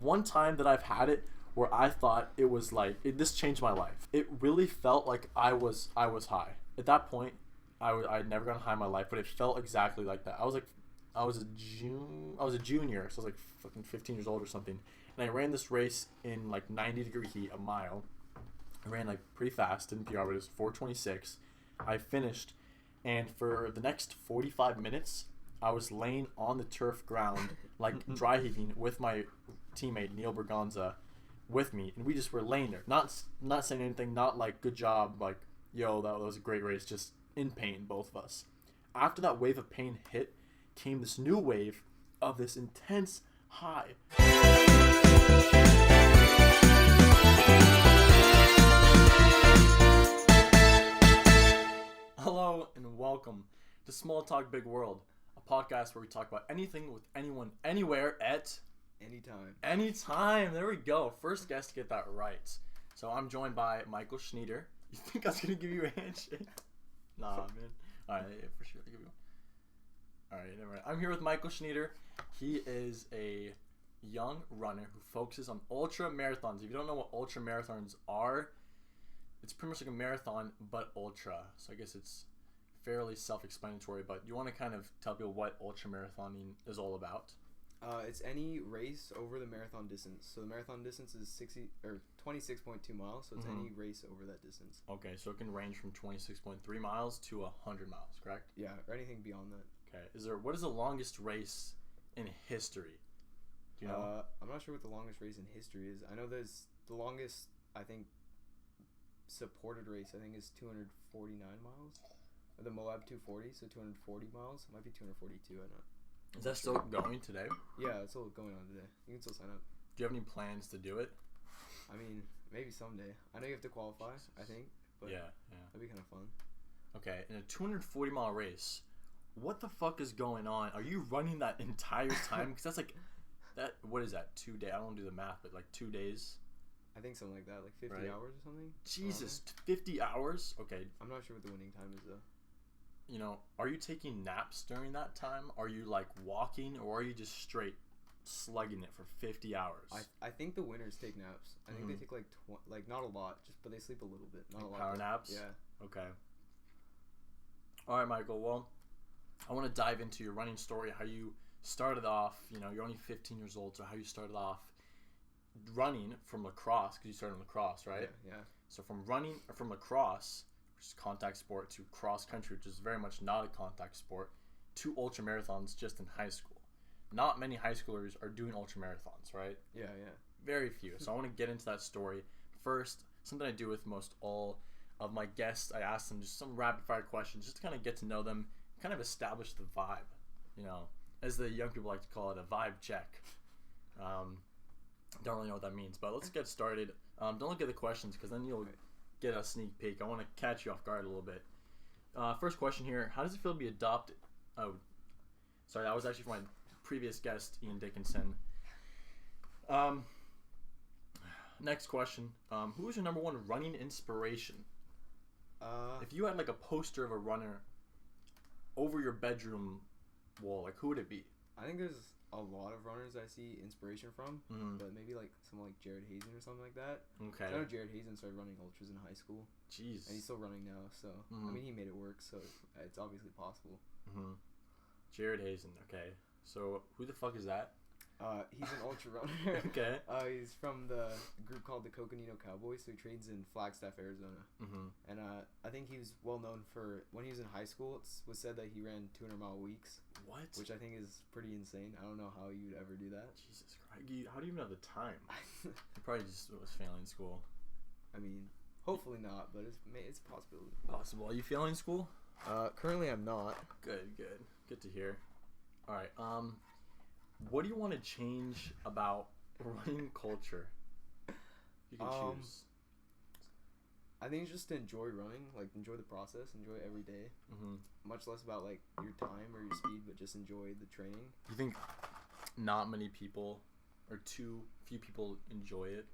one time that I've had it where I thought it was like this changed my life. It really felt like I was high at that point. I'd never gotten high in my life, but it felt exactly like that. I was a junior, so I was like fucking 15 years old or something, and I ran this race in like 90-degree heat, a mile. I ran like pretty fast, didn't PR, but it was 4:26. I finished, and for the next 45 minutes, I was laying on the turf ground, like dry heaving, with my teammate Neil Berganza with me, and we just were laying there, not saying anything, not like good job, like yo, that was a great race, just in pain, both of us. After that wave of pain hit, came this new wave of this intense high. Hello and welcome to Small Talk Big World, a podcast where we talk about anything with anyone, anywhere, at anytime. There we go. First guest to get that right. So I'm joined by Michael Schneider. You think I was gonna give you a handshake? Nah, man. All right, yeah, for sure. I'll give you one. All right, never mind. I'm here with Michael Schneider. He is a young runner who focuses on ultra marathons. If you don't know what ultra marathons are, it's pretty much like a marathon but ultra. So I guess it's fairly self-explanatory. But you want to kind of tell people what ultra marathoning is all about? It's any race over the marathon distance. So the marathon distance is 26.2 miles. So it's any race over that distance. Okay, so it can range from 26.3 miles to 100 miles, correct? Yeah, or anything beyond that. Okay. What is the longest race in history? Do you know? I'm not sure what the longest race in history is. I know there's the longest, I think, supported race, I think, is 249 miles. Or the Moab 240, so 240 miles. It might be 242, I know. Is that still going today? Yeah, it's still going on today. You can still sign up. Do you have any plans to do it? I mean, maybe someday. I know you have to qualify, I think. But yeah. That'd be kind of fun. Okay, in a 240-mile race, what the fuck is going on? Are you running that entire time? Because that's like, what is that, 2 days? I don't do the math, but like 2 days? I think something like that, like 50 hours or something. Jesus, 50 hours? Okay. I'm not sure what the winning time is, though. You know, are you taking naps during that time? Are you like walking, or are you just straight slugging it for 50 hours? I think the winners take naps. I think they take like not a lot, but they sleep a little bit, not like a lot. Power naps? Yeah. Okay. All right, Michael. Well, I want to dive into your running story, how you started off. You know, you're only 15 years old, so how you started off running from lacrosse, because you started in lacrosse, right? Yeah. So from lacrosse, which is contact sport, to cross country, which is very much not a contact sport, to ultra marathons just in high school. Not many high schoolers are doing ultra marathons, right? Yeah. Very few. So I want to get into that story. First, something I do with most all of my guests, I ask them just some rapid fire questions just to kind of get to know them, kind of establish the vibe, you know, as the young people like to call it, a vibe check. Don't really know what that means, but let's get started. Don't look at the questions, because then you'll get a sneak peek. I want to catch you off guard a little bit. First question here: how does it feel to be adopted? Oh, sorry, that was actually from my previous guest, Ian Dickinson. Next question: who is your number one running inspiration? If you had like a poster of a runner over your bedroom wall, like who would it be? I think there's a lot of runners I see inspiration from, but maybe like someone like Jared Hazen or something like that. Okay. I know Jared Hazen started running ultras in high school. Jeez. And he's still running now, so I mean he made it work, so it's obviously possible. Jared Hazen. Okay. So who the fuck is that? He's an ultra runner. Okay. He's from the group called the Coconino Cowboys, so he trains in Flagstaff, Arizona. And I think he was well known for, when he was in high school, it was said that he ran 200-mile weeks. What? Which I think is pretty insane. I don't know how you would ever do that. Jesus Christ. How do you even have the time? He probably just was failing school. I mean, hopefully not, but it's a possibility. Possible. Are you failing school? Currently I'm not. Good to hear. All right. What do you want to change about running culture? You can choose. I think just to enjoy running, like enjoy the process, enjoy it every day. Much less about like your time or your speed, but just enjoy the training. You think not many people, or too few people, enjoy it?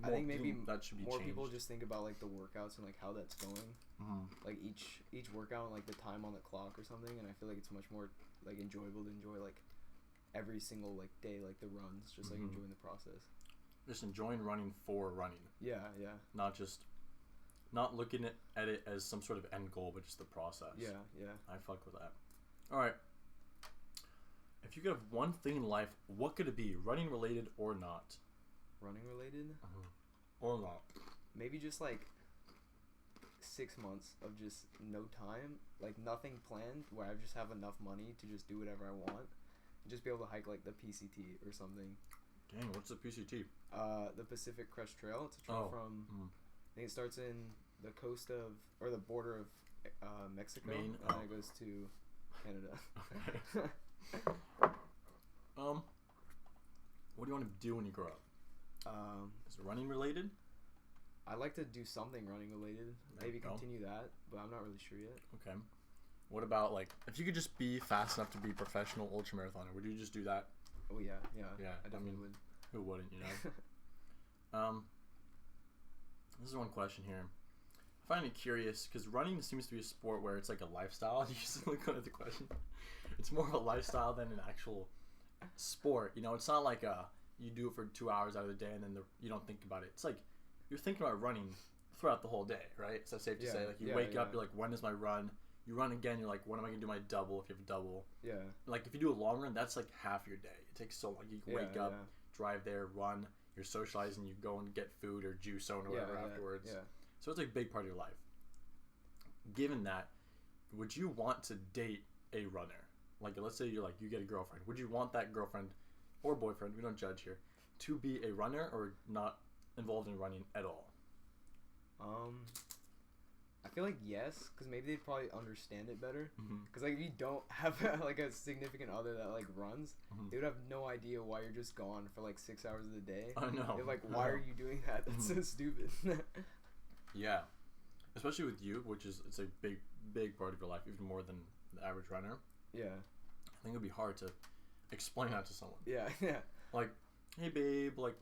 I think maybe that should be more changed. people just think about like the workouts and like how that's going, like each workout and like the time on the clock or something. And I feel like it's much more like enjoyable to enjoy like every single like day, like the runs, just like enjoying the process. Just enjoying running for running. Yeah. Not looking at it as some sort of end goal, but just the process. Yeah. I fuck with that. All right. If you could have one thing in life, what could it be? Running related or not? Running related? Or not? Maybe just like 6 months of just no time, like nothing planned, where I just have enough money to just do whatever I want, and just be able to hike like the PCT or something. Dang, what's the PCT? The Pacific Crest Trail. It's a trail from, I think it starts in the coast of, or the border of Mexico, Maine? and then it goes to Canada. Okay. What do you want to do when you grow up? Is it running related? I'd like to do something running related. Maybe There you go. continue that, but I'm not really sure yet. Okay. What about, like, if you could just be fast enough to be a professional ultramarathoner, would you just do that? Oh yeah. Yeah, I definitely would. Who wouldn't, you know? This is one question here. I find it curious because running seems to be a sport where it's like a lifestyle. You just look at the question. It's more of a lifestyle than an actual sport. You know, it's not like you do it for 2 hours out of the day and then you don't think about it. It's like you're thinking about running throughout the whole day, right? So safe to say, like you wake up, you're like, when is my run? You run again, you're like, when am I gonna do my double if you have a double? Yeah. Like if you do a long run, that's like half your day. It takes so long. You can wake up, drive there, run. You're socializing. You go and get food or juice or whatever afterwards. Yeah. So it's like a big part of your life. Given that, would you want to date a runner? Like, let's say you get a girlfriend. Would you want that girlfriend or boyfriend, we don't judge here, to be a runner or not involved in running at all? I feel like yes, because maybe they'd probably understand it better. Mm-hmm. Because like if you don't have like a significant other that like runs, they would have no idea why you're just gone for like 6 hours of the day. I know. They're like, why are you doing that? That's so stupid. Yeah, especially with you, which is it's a big part of your life, even more than the average runner. Yeah. I think it'd be hard to explain that to someone. Yeah. Like, hey babe, like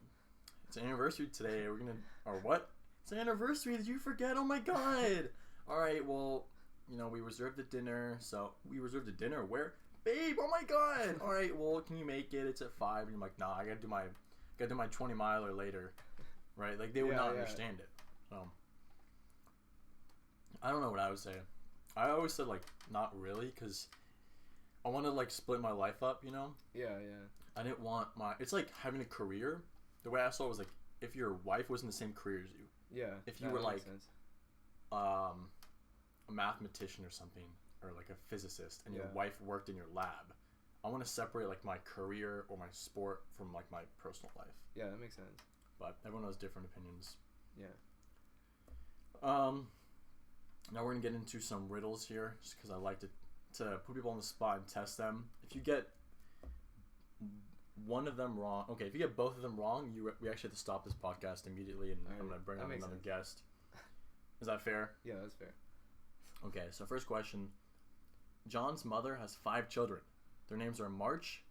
it's an anniversary today. We're gonna or what? It's an anniversary. Did you forget? Oh my god! All right, well, you know we reserved the dinner. So we reserved the dinner. Where, babe? Oh my god! All right, well, can you make it? It's at 5. And you're like, nah, I gotta do my 20 miler later, right? Like they would not understand it. So I don't know what I would say. I always said like not really because I want to like split my life up, you know? Yeah. I didn't want it's like having a career. The way I saw it was like if your wife was in the same career as you. Yeah. If you were like a mathematician or something, or like a physicist, and your wife worked in your lab, I want to separate like my career or my sport from like my personal life. Yeah, that makes sense. But everyone has different opinions. Yeah. Now we're gonna get into some riddles here, just because I like to put people on the spot and test them. If you get one of them wrong, okay. If you get both of them wrong, we actually have to stop this podcast immediately, and I'm gonna bring on another guest. Is that fair? Yeah, that's fair. Okay, so first question. John's mother has 5 children. Their names are March,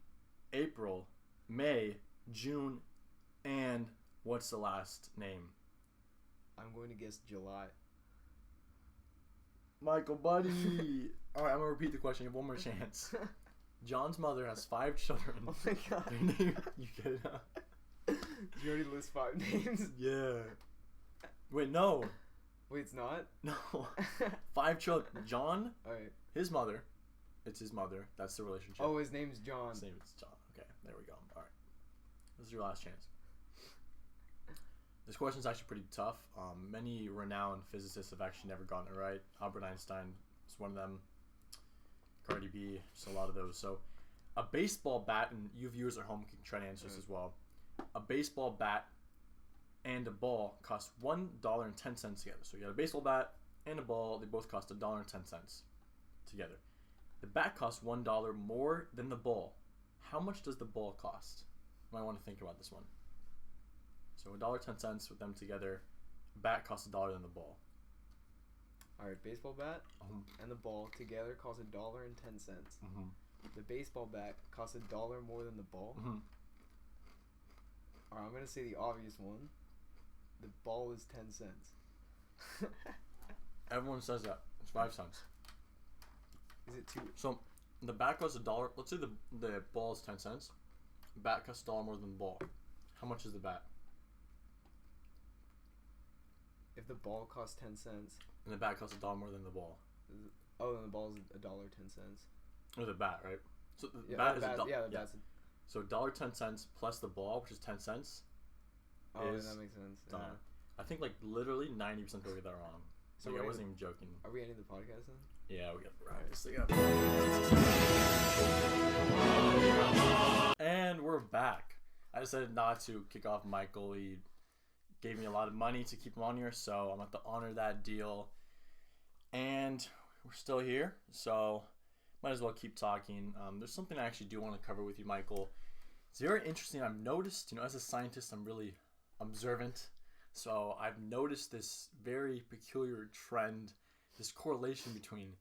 April, May, June, and what's the last name? I'm going to guess July. Michael, buddy. All right, I'm gonna repeat the question. You have one more chance. John's mother has 5 children. Oh my god. Their name, you get it now. Did you already list 5 names? Yeah. Wait, no. Wait, it's not? No. 5 children. John, Alright. his mother. It's his mother. That's the relationship. Oh, his name's John. His name is John. Okay, there we go. All right. This is your last chance. This question is actually pretty tough. Many renowned physicists have actually never gotten it right. Albert Einstein is one of them. Cardi B, just a lot of those. So, a baseball bat, and you viewers at home can try to answer this as well. A baseball bat and a ball cost $1.10 together. So you got a baseball bat and a ball. They both cost $1.10 together. The bat costs $1 more than the ball. How much does the ball cost? You might want to think about this one. So $1.10 with them together. Bat costs $1 than the ball. Alright, baseball bat and the ball together cost $1.10. Mm-hmm. The baseball bat costs $1 more than the ball. Mm-hmm. Alright, I'm gonna say the obvious one. The ball is 10 cents. Everyone says that. It's 5 cents. Is it 2? So, the bat costs $1. Let's say the ball is 10 cents. Bat costs $1 more than the ball. How much is the bat? If the ball costs 10 cents. And the bat costs $1 more than the ball. Oh, then the ball is $1.10. Or the bat, right? So the Yeah, bat the is bat, yeah, the bat's. So $1.10 plus the ball, which is 10 cents. Oh, that makes sense. Yeah. I think like literally 90% of people get that wrong. So like, I wasn't even joking. Are we ending the podcast then? Yeah, we got to wrap this thing up. And we're back. I decided not to kick off Michael. He gave me a lot of money to keep him on here, so I'm going to have to honor that deal. And we're still here, so might as well keep talking. There's something I actually do want to cover with you, Michael. It's very interesting. I've noticed, as a scientist, I'm really observant. So I've noticed this very peculiar trend, this correlation between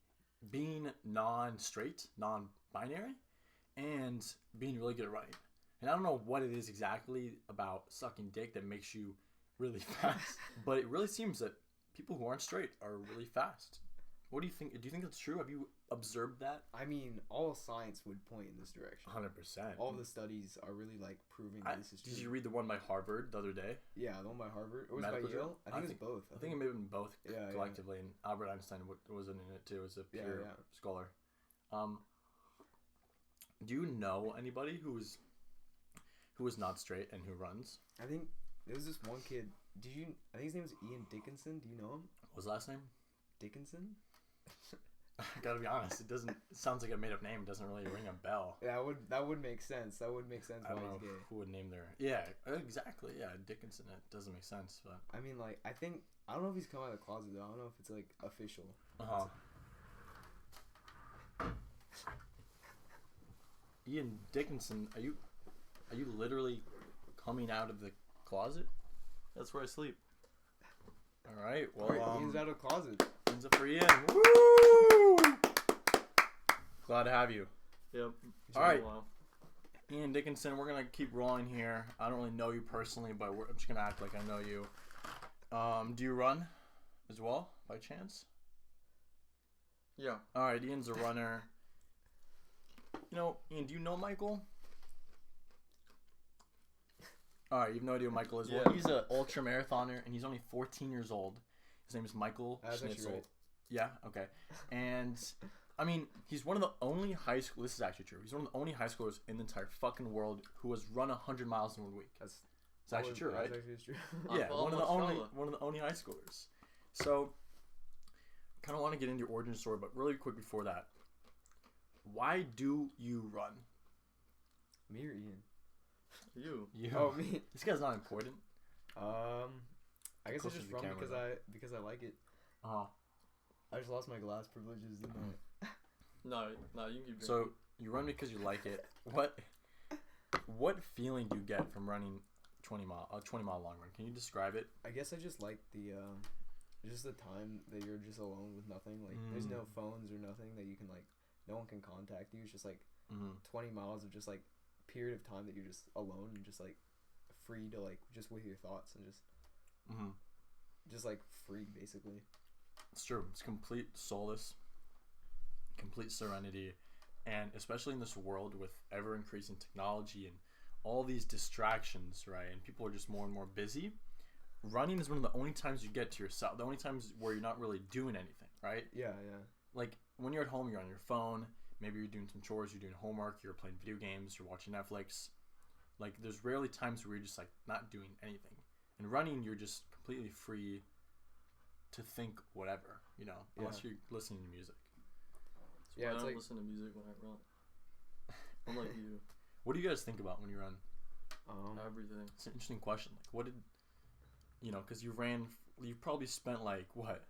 being non-straight, non-binary, and being really good at running. And I don't know what it is exactly about sucking dick that makes you really fast, but it really seems that people who aren't straight are really fast. What do you think? Do you think that's true? Have you observed that? I mean, all science would point in this direction. 100%. All the studies are really like proving this is true. Did you read the one by Harvard the other day? Yeah, the one by Harvard. Or was it by Yale? I think it's both. I think it may have been both collectively. And Albert Einstein wasn't in it too. It was a pure scholar. Do you know anybody who is not straight and who runs? I think there was this one kid. I think his name was Ian Dickinson. Do you know him? What's his last name? Dickinson? I gotta be honest. It sounds like a made up name. It doesn't really ring a bell. Yeah, that would make sense. That would make sense. I don't know who would name their. Yeah, exactly. Yeah, Dickinson. It doesn't make sense, but. I mean, like, I don't know if he's come out of the closet though. I don't know if it's like official. Ian Dickinson, are you literally coming out of the closet? That's where I sleep. All right. Well, Ian's out of the closet. Hands up for Ian. Woo! Glad to have you. Yep. All right. Ian Dickinson, we're gonna keep rolling here. I don't really know you personally, but I'm just gonna act like I know you. Do you run as well, by chance? Yeah. All right. Ian's a runner. Ian, do you know Michael? All right, you have no idea who Michael is. Yeah. Well, he's an ultra marathoner, and he's only 14 years old. His name is Michael Schnitzel. Right. Yeah, okay. And, I mean, he's one of the only high school. This is actually true. He's one of the only high schoolers in the entire fucking world who has run 100 miles in 1 week. It's actually true, right? That's actually true. Yeah, one of the only high schoolers. So, kind of want to get into your origin story, but really quick before that, why do you run? Me or Ian? You. Oh, me. This guy's not important. I guess I just run because I like it. I just lost my glass privileges, didn't I? No, you can keep drinking. So you run because you like it. What feeling do you get from running a 20 mile long run? Can you describe it? I guess I just like the just the time that you're just alone with nothing. Like there's no phones or nothing that you can like. No one can contact you. It's just like 20 miles of just like period of time that you're just alone and just like free to like just with your thoughts and just like free basically. It's true. It's complete solace, complete serenity, and especially in this world with ever increasing technology and all these distractions, right? And people are just more and more busy. Running is one of the only times you get to yourself. The only times where you're not really doing anything, right? Yeah. Like when you're at home, you're on your phone. Maybe you're doing some chores, you're doing homework, you're playing video games, you're watching Netflix. Like there's rarely times where you're just like not doing anything. And running, you're just completely free to think whatever, unless you're listening to music. I don't listen to music when I run. I'm like you. What do you guys think about when you run? Everything. It's an interesting question. Like, what did because you've probably spent like what,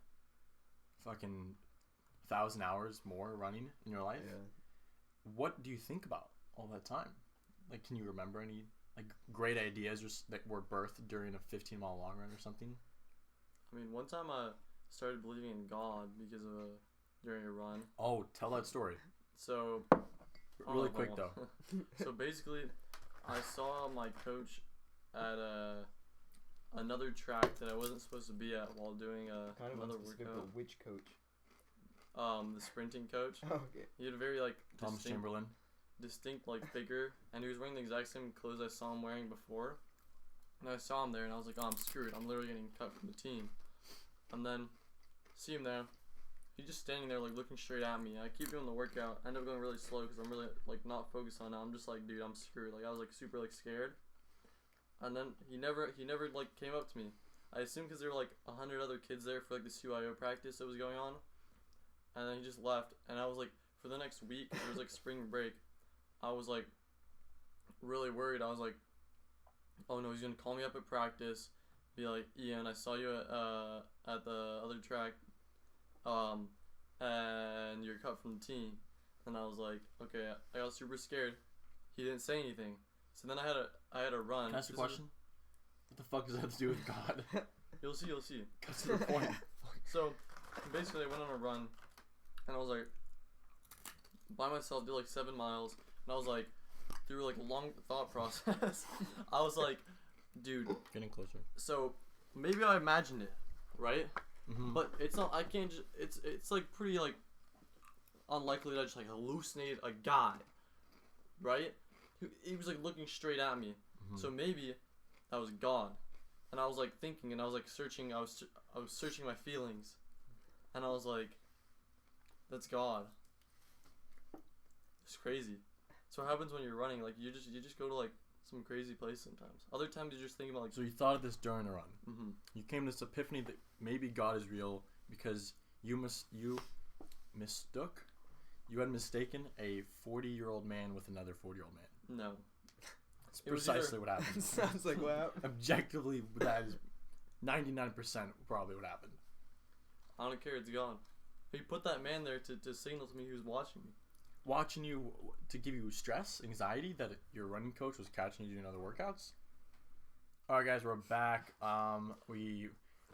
fucking 1,000 hours more running in your life. Yeah. What do you think about all that time? Like, can you remember any like great ideas that were birthed during a 15-mile long run or something? I mean, one time I started believing in God because of during a run. Oh, tell that story. So, really quick though. So basically, I saw my coach at another track that I wasn't supposed to be at while doing another workout. Which coach? the sprinting coach. Okay. He had a very like Thomas Chamberlain. distinct like figure, and he was wearing the exact same clothes I saw him wearing before. And I saw him there, and I was like, oh, I'm screwed. I'm literally getting cut from the team. And then see him there. He's just standing there like looking straight at me. I keep doing the workout. I end up going really slow because I'm really like not focused on it. I'm just like, dude, I'm screwed. Like I was like super like scared. And then he never like came up to me. I assume because there were like 100 other kids there for like the CYO practice that was going on. And then he just left. And I was like, for the next week, it was like spring break. I was like really worried. I was like, oh no, he's gonna call me up at practice, be like, Ian, I saw you at the other track, and you're cut from the team. And I was like, okay, I got super scared. He didn't say anything. So then I had a run. Can I ask you a question? What the fuck does that have to do with God? You'll see. Got to the point. So basically, I went on a run, and I was like, by myself, did like 7 miles, and I was like, through like a long thought process, I was like, dude, Getting closer. so maybe I imagined it, right? Mm-hmm. But it's not. I can't just. It's like pretty like unlikely that I just like hallucinated a guy, right? He was like looking straight at me. Mhm. So maybe that was God, and I was like thinking, and I was like searching. I was searching my feelings, and I was like, that's God. It's crazy. So what happens when you're running? Like you just go to like some crazy place sometimes. Other times you just think about like. So you thought of this during the run. Mm-hmm. You came to this epiphany that maybe God is real because you had mistaken a 40-year-old man with another 40-year-old man. No. That's It was precisely what happened. Sounds like what happened. Objectively, that is 99% probably what happened. I don't care. It's God. He put that man there to signal to me he was watching me. Watching you to give you stress, anxiety that your running coach was catching you doing other workouts. All right, guys, we're back. We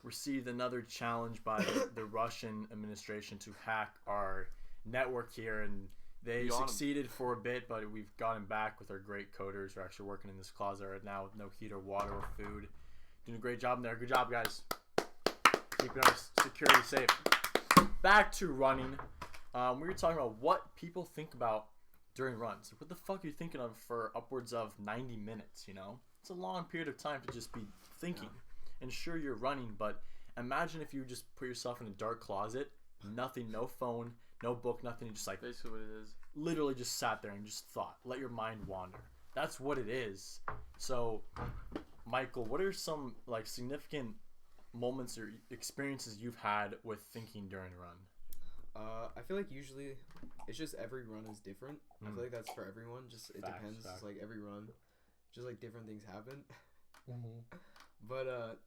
received another challenge by the Russian administration to hack our network here, and they We got 'em. succeeded for a bit, but we've gotten back with our great coders. We're actually working in this closet right now with no heat or water or food. Doing a great job in there. Good job, guys. Keeping our security safe. Back to running. We were talking about what people think about during runs. What the fuck are you thinking of for upwards of 90 minutes, you know? It's a long period of time to just be thinking. And sure, you're running, but imagine if you just put yourself in a dark closet, nothing, no phone, no book, nothing, you just like Basically what it is. literally just sat there and just thought. Let your mind wander. That's what it is. So, Michael, what are some like significant moments or experiences you've had with thinking during a run? I feel like usually it's just every run is different. I feel like that's for everyone. Just it Facts, depends. facts. It's like every run, just like different things happen. Mm-hmm. But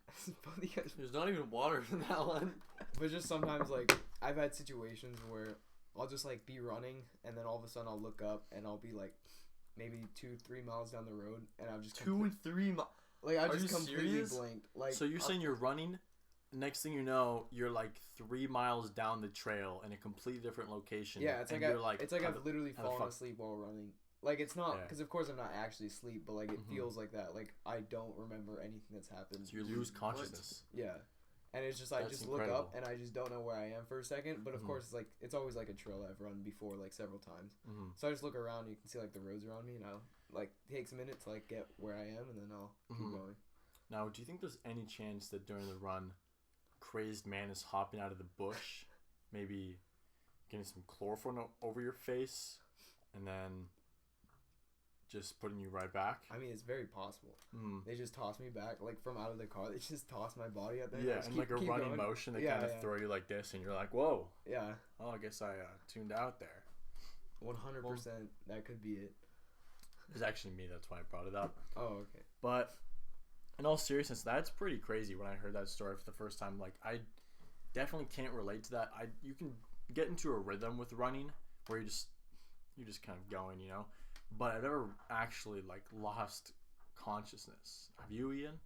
it's funny 'cause- There's not even water in that one. but just sometimes like I've had situations where I'll just like be running and then all of a sudden I'll look up and I'll be like maybe 2-3 miles down the road and I've just 2 and 3 miles. like I Are just you completely serious? blanked. Like So you're saying you're running, next thing you know, you're like 3 miles down the trail in a completely different location. yeah, it's and like you're it's like how I've the- literally how the fallen fuck- asleep while running. Like it's not Yeah. because of course I'm not actually asleep, but like it Mhm. feels like that. Like I don't remember anything that's happened. So you lose consciousness. Yeah. And it's just I That's just look up incredible. and I just don't know where I am for a second. But of Mhm. course it's like it's always like a trail I've run before like several times. Mm-hmm. So I just look around and you can see like the roads around me and I'll like it takes a minute to like get where I am and then I'll Mhm. keep going. Now, do you think there's any chance that during the run, crazed man is hopping out of the bush, maybe getting some chloroform over your face, and then just putting you right back? I mean it's very possible. Mm. They just toss me back like from out of the car. They just toss my body out there. Yeah, just and keep- like a keep running going. motion, they Yeah, kind of yeah. throw you like this, and you're like, whoa, Yeah, oh, I guess I tuned out there. 100%. That could be it. It's actually me, that's why I brought it up. Oh okay. But in all seriousness, that's pretty crazy when I heard that story for the first time. Like, I definitely can't relate to that. You can get into a rhythm with running where you're just kind of going, you know. But I've never actually like lost consciousness. Have you, Ian?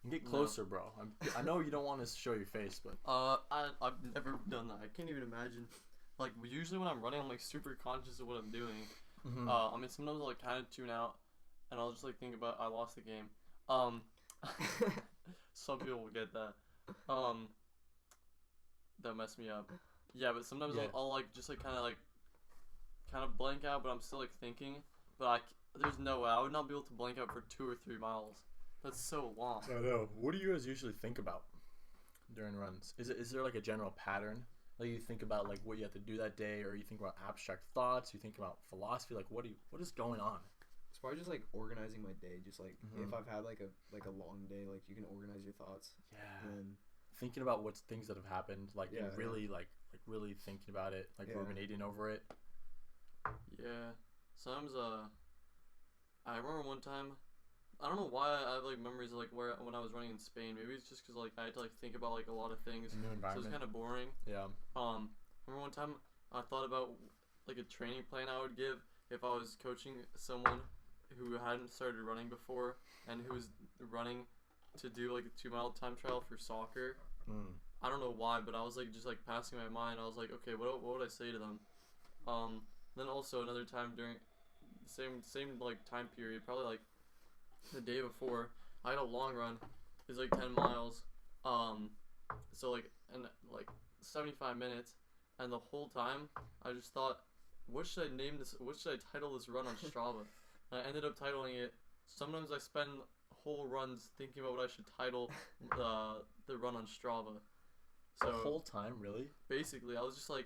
Get No. closer, bro. I know you don't want to show your face, but I've never done that. I can't even imagine. Like usually when I'm running, I'm like super conscious of what I'm doing. Mhm. I mean sometimes I'll like kind of tune out, and I'll just like think about I lost the game. Some people will get that. that mess me up. Yeah, but sometimes Yeah. I'll like just like kind of blank out, but I'm still like thinking. But there's no way I would not be able to blank out for 2 or 3 miles. That's so long. I know. What do you guys usually think about during runs? Is there like a general pattern? Like you think about like what you have to do that day, or you think about abstract thoughts, you think about philosophy, like what is going on? It's probably just like organizing my day. Just like Mhm. if I've had like a long day, like you can organize your thoughts. Yeah. And Thinking about what's things that have happened, like Yeah, and really like really thinking about it, like Yeah. ruminating over it. Yeah. Sometimes I remember one time. I don't know why I have like memories of like when I was running in Spain. Maybe it's just because like I had to like think about like a lot of things, New so it's environment. kind of boring. Yeah. I remember one time I thought about like a training plan I would give if I was coaching someone who hadn't started running before and who was running to do like a 2-mile time trial for soccer. Mm. I don't know why, but I was like just like passing my mind. I was like, okay, what would I say to them? Then also another time during the same like time period, probably like the day before, I had a long run. It's like 10 miles. So like and like 75 minutes, and the whole time I just thought, what should I name this? What should I title this run on Strava? And I ended up titling it. Sometimes I spend whole runs thinking about what I should title the run on Strava. So The whole time, really? basically, I was just like,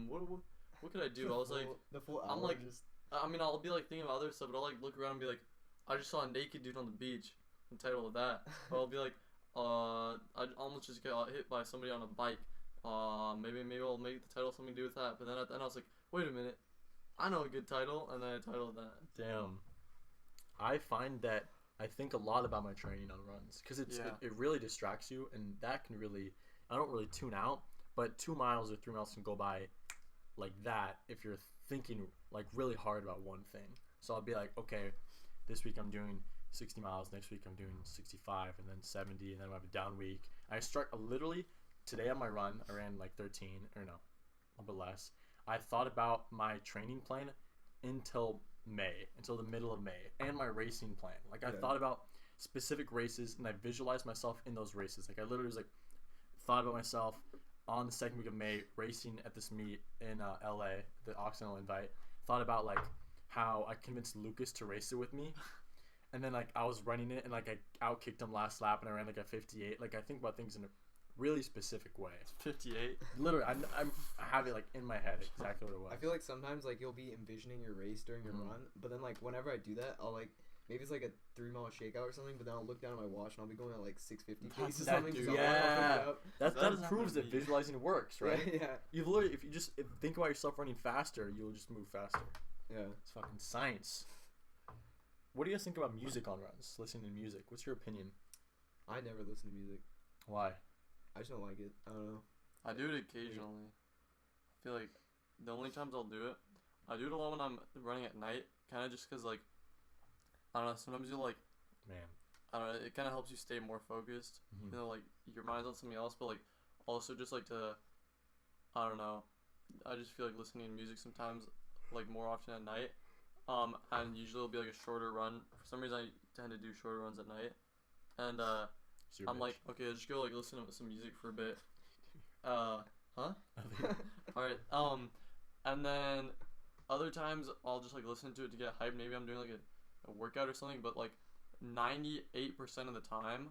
what could I do? I was like, the full hour. I'm like- just I mean, I'll be like thinking about other stuff, but I'll like look around and be like, I just saw a naked dude on the beach, and title of that. Or I'll be like, I almost just got hit by somebody on a bike. Maybe I'll make the title something to do with that. But then at the end I was like, wait a minute, I know a good title, and then I titled that. Damn. I find that I think a lot about my training on runs because Yeah. it really distracts you, and that can really, I don't really tune out, but 2 miles or 3 miles can go by like that if you're thinking like really hard about one thing. So I'll be like, okay, this week I'm doing 60 miles, next week I'm doing 65, and then 70, and then I have a down week. I start literally today on my run, I ran like 13, or no, a bit less. I thought about my training plan until the middle of May, and my racing plan. Like I Yeah. thought about specific races, and I visualized myself in those races. Like I literally was like, thought about myself on the second week of May racing at this meet in LA, the Occidental Invite. Thought about like how I convinced Lucas to race it with me, and then like I was running it, and like I outkicked him last lap, and I ran like a 58. Like I think about things in a really specific way. 58. Literally, I have it like in my head exactly what it was. I feel like sometimes like you'll be envisioning your race during your Mhm. run, but then like whenever I do that, I'll like maybe it's like a 3-mile shakeout or something, but then I'll look down at my watch and I'll be going at like 650 pace or That something. dude, 'cause I'm like, I'll pick it up. that That doesn't proves happen that to me. visualizing works, right? Yeah. You literally, if you just think about yourself running faster, you'll just move faster. Yeah. It's fucking science. What do you guys think about music on runs? Listening to music. What's your opinion? I never listen to music. Why? I just don't like it. I don't know. I do it occasionally. I feel like the only times I'll do it, I do it a lot when I'm running at night, kind of just because, like, I don't know, sometimes you'll, like, Man. I don't know, it kind of helps you stay more focused. Mhm. You know, like, your mind's on something else, but, like, also just, like, to, I don't know, I just feel like listening to music sometimes, like, more often at night. And usually it'll be, like, a shorter run. For some reason, I tend to do shorter runs at night. And, So you're I'm bitch. like, okay, I'll just go, like, listen to some music for a bit. Huh? Alright, and then other times I'll just like listen to it to get hyped. Maybe I'm doing like a workout or something, but like 98% of the time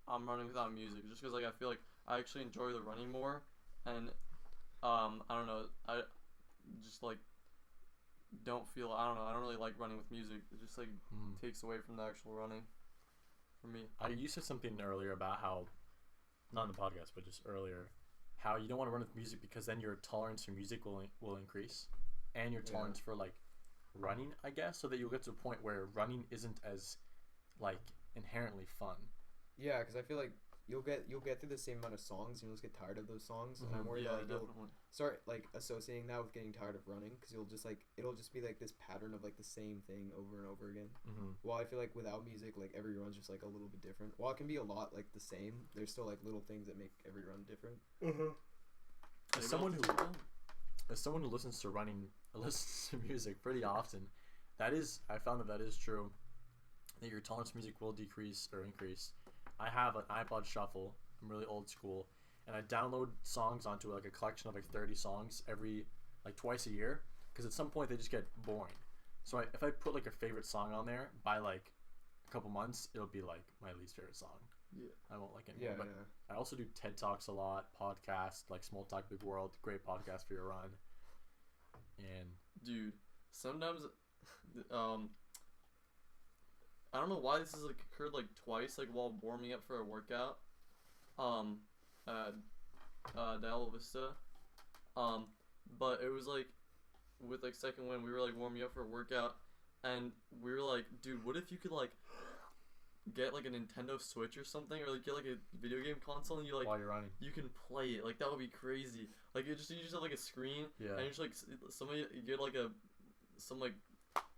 I'm running without music just because like I feel like I actually enjoy the running more, and I don't know, I just like I don't really like running with music. It just like Mhm. takes away from the actual running for me. You said something earlier about how, not in the podcast, but just earlier, how you don't want to run with music because then your tolerance for music will increase, and your Yeah. tolerance for like running, I guess, so that you'll get to a point where running isn't as like inherently fun. Yeah, because I feel like you'll get through the same amount of songs and you'll just get tired of those songs. And I'm Mhm. worried Yeah, that like, you'll definitely. start like associating that with getting tired of running because you'll just like it'll just be like this pattern of like the same thing over and over again. Mm-hmm. While I feel like without music, like every run's just like a little bit different. While it can be a lot like the same, there's still like little things that make every run different. As someone who listens to running, listens to music pretty often, I found that is true. That your tolerance for music will decrease or increase. I have an iPod Shuffle. I'm really old school, and I download songs onto like a collection of like 30 songs every like twice a year, because at some point they just get boring. So if I put like a favorite song on there, by like a couple months it'll be like my least favorite song. Yeah. I won't like it anymore. Yeah, But yeah. I also do TED Talks a lot, podcasts like Small Talk Big World, great podcast for your run. And Dude, sometimes, I don't know why this has like occurred like twice, like while warming up for a workout, at Del Vista, but it was like with like Second Wind, we were like warming up for a workout, and we were like, dude, what if you could like get like a Nintendo Switch or something, or like get like a video game console, and you like while you're running, you can play it, like that would be crazy. Like you just have like a screen, yeah, and it's like somebody you get like some like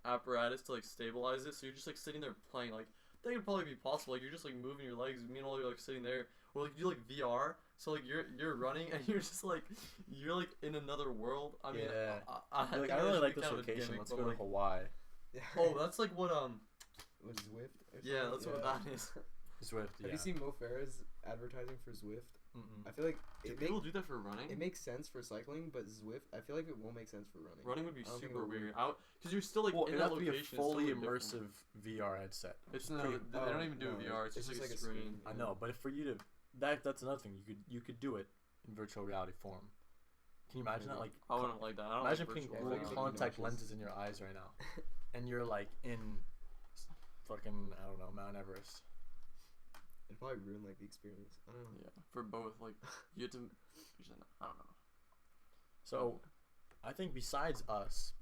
apparatus to like stabilize it, so you're just like sitting there playing. Like that could probably be possible. Like you're just like moving your legs, meanwhile you're like sitting there, or like you do like VR. So like you're running and you're just like you're like in another world. I mean, yeah. I You're like, think I that really should like be this kind of a location. gimmick, Let's but, go to like, Hawaii. oh, that's like what With Zwift? Or yeah, something? that's what that is. Zwift. Have Yeah. you seen Mo Farah's advertising for Zwift? Mm-mm. I feel like Do it, people do that for running? it makes sense for cycling, but Zwift, I feel like it won't make sense for running. Running would be I don't think super it would. weird. Because you're still like Well, in it that has to be location. a fully it's totally immersive different. VR headset. It's It's no, pretty- they don't even do no, VR. It's just like a screen. I know, but for you to that's another thing. You could do it in virtual reality form. Can you imagine that? Like, I wouldn't like that. I don't imagine like putting virtual Yeah, I little think reality. contact nauseous. lenses in your eyes right now, and you're like in fucking I don't know Mount Everest. It'd probably ruin like the experience. I don't know. Yeah, for both. Like you have to. I don't know. So, I think besides us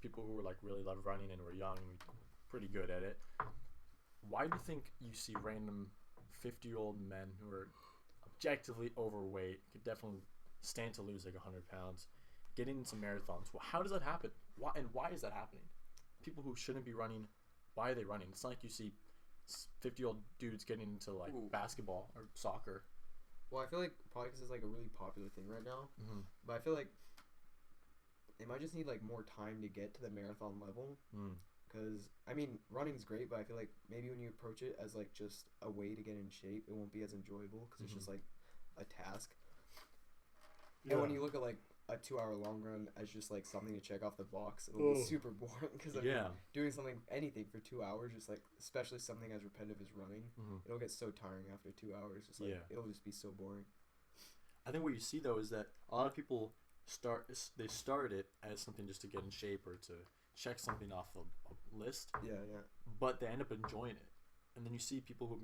people who were like really love running and were young and pretty good at it, why do you think you see random 50-year-old men who are objectively overweight, could definitely stand to lose like 100 pounds, getting into marathons? Well, how does that happen? Why is that happening? People who shouldn't be running, why are they running? It's not like you see 50-year-old dudes getting into like Ooh. basketball or soccer. Well, I feel like probably because it's like a really popular thing right now. Mm-hmm. But I feel like they might just need like more time to get to the marathon level. Because I mean, running's great, but I feel like maybe when you approach it as like just a way to get in shape, it won't be as enjoyable because it's just like a task. And when you look at like a 2-hour long run as just like something to check off the box, it'll be super boring. Because Yeah. doing anything for 2 hours, just like especially something as repetitive as running, Mhm. it'll get so tiring after 2 hours. Just like Yeah. it'll just be so boring. I think what you see though is that a lot of people start it as something just to get in shape or to check something off a list, Yeah, yeah. but they end up enjoying it. And then you see people who